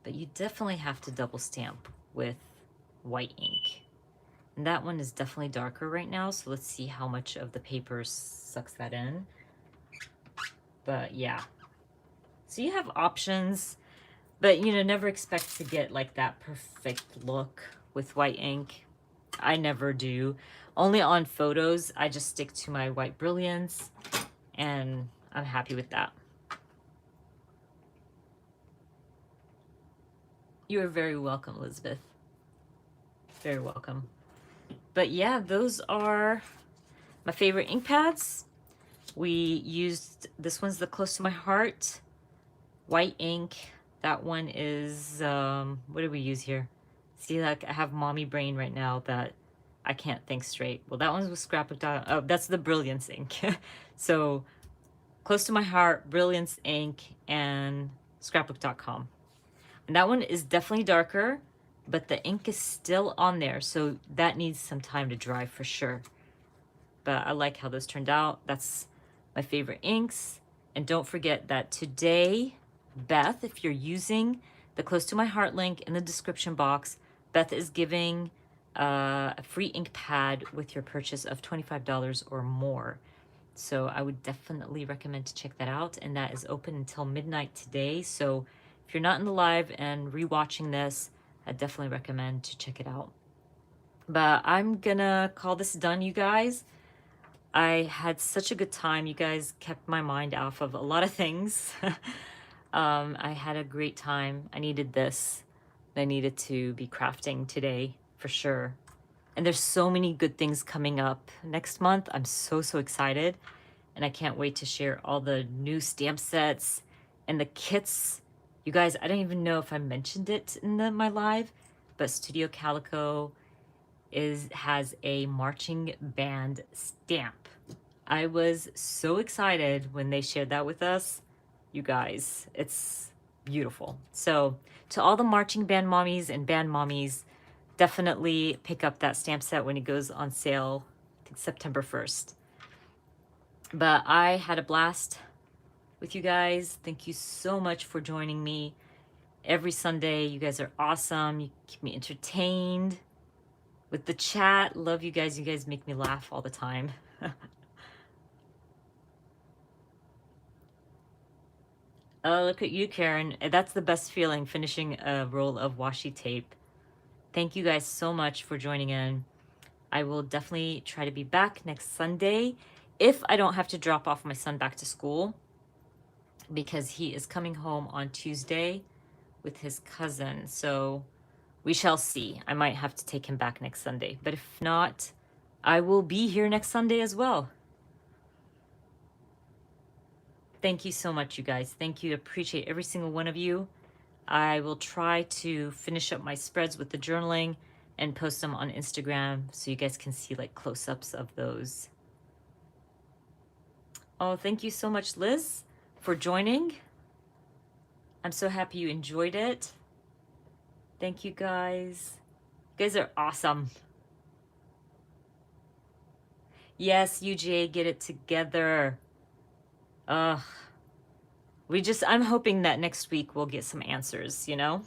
But you definitely have to double stamp with white ink. And that one is definitely darker right now, so let's see how much of the paper sucks that in. But yeah. So you have options, but you know, never expect to get like that perfect look with white ink. I never do. Only on photos, I just stick to my white brilliance, and I'm happy with that. You are very welcome, Elizabeth. Very welcome. But yeah, those are my favorite ink pads. We used, this one's the close to my heart, white ink. That one is, what did we use here? See, like I have mommy brain right now that I can't think straight. Well, that one's with scrapbook. Oh, that's the Brilliance ink. So close to my heart, Brilliance ink, and scrapbook.com. And that one is definitely darker, but the ink is still on there, so that needs some time to dry for sure. But I like how this turned out. That's my favorite inks. And don't forget that today, Beth, if you're using the Close to My Heart link in the description box, Beth is giving a free ink pad with your purchase of $25 or more. So I would definitely recommend to check that out. And that is open until midnight today. So if you're not in the live and rewatching this, I definitely recommend to check it out. But I'm gonna call this done, you guys. I had such a good time. You guys kept my mind off of a lot of things. I had a great time. I needed this. I needed to be crafting today for sure. And there's so many good things coming up next month. I'm so excited. And I can't wait to share all the new stamp sets and the kits. You guys, I don't even know if I mentioned it in my live, but Studio Calico has a marching band stamp. I was so excited when they shared that with us. You guys, it's beautiful. So to all the marching band mommies and band mommies, definitely pick up that stamp set when it goes on sale, I think September 1st. But I had a blast with you guys. Thank you so much for joining me every Sunday. You guys are awesome. You keep me entertained with the chat. Love you guys. You guys make me laugh all the time. Oh, look at you, Karen. That's the best feeling, finishing a roll of washi tape. Thank you guys so much for joining in. I will definitely try to be back next Sunday if I don't have to drop off my son back to school, because he is coming home on Tuesday with his cousin. So we shall see. I might have to take him back next Sunday. But if not, I will be here next Sunday as well. Thank you so much, you guys. Thank you. Appreciate every single one of you. I will try to finish up my spreads with the journaling and post them on Instagram so you guys can see like close-ups of those. Oh, thank you so much, Liz, for joining. I'm so happy you enjoyed it. Thank you, guys. You guys are awesome. Yes, UGA, get it together. I'm hoping that next week we'll get some answers, you know,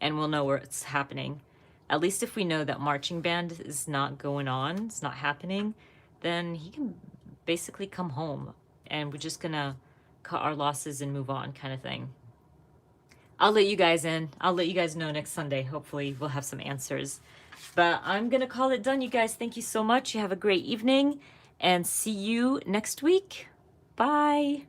and we'll know where it's happening. At least if we know that marching band is not going on, it's not happening, then he can basically come home and we're just gonna cut our losses and move on, kind of thing. I'll let you guys in. I'll let you guys know next Sunday. Hopefully we'll have some answers. But I'm gonna call it done, you guys. Thank you so much. You have a great evening and see you next week. Bye.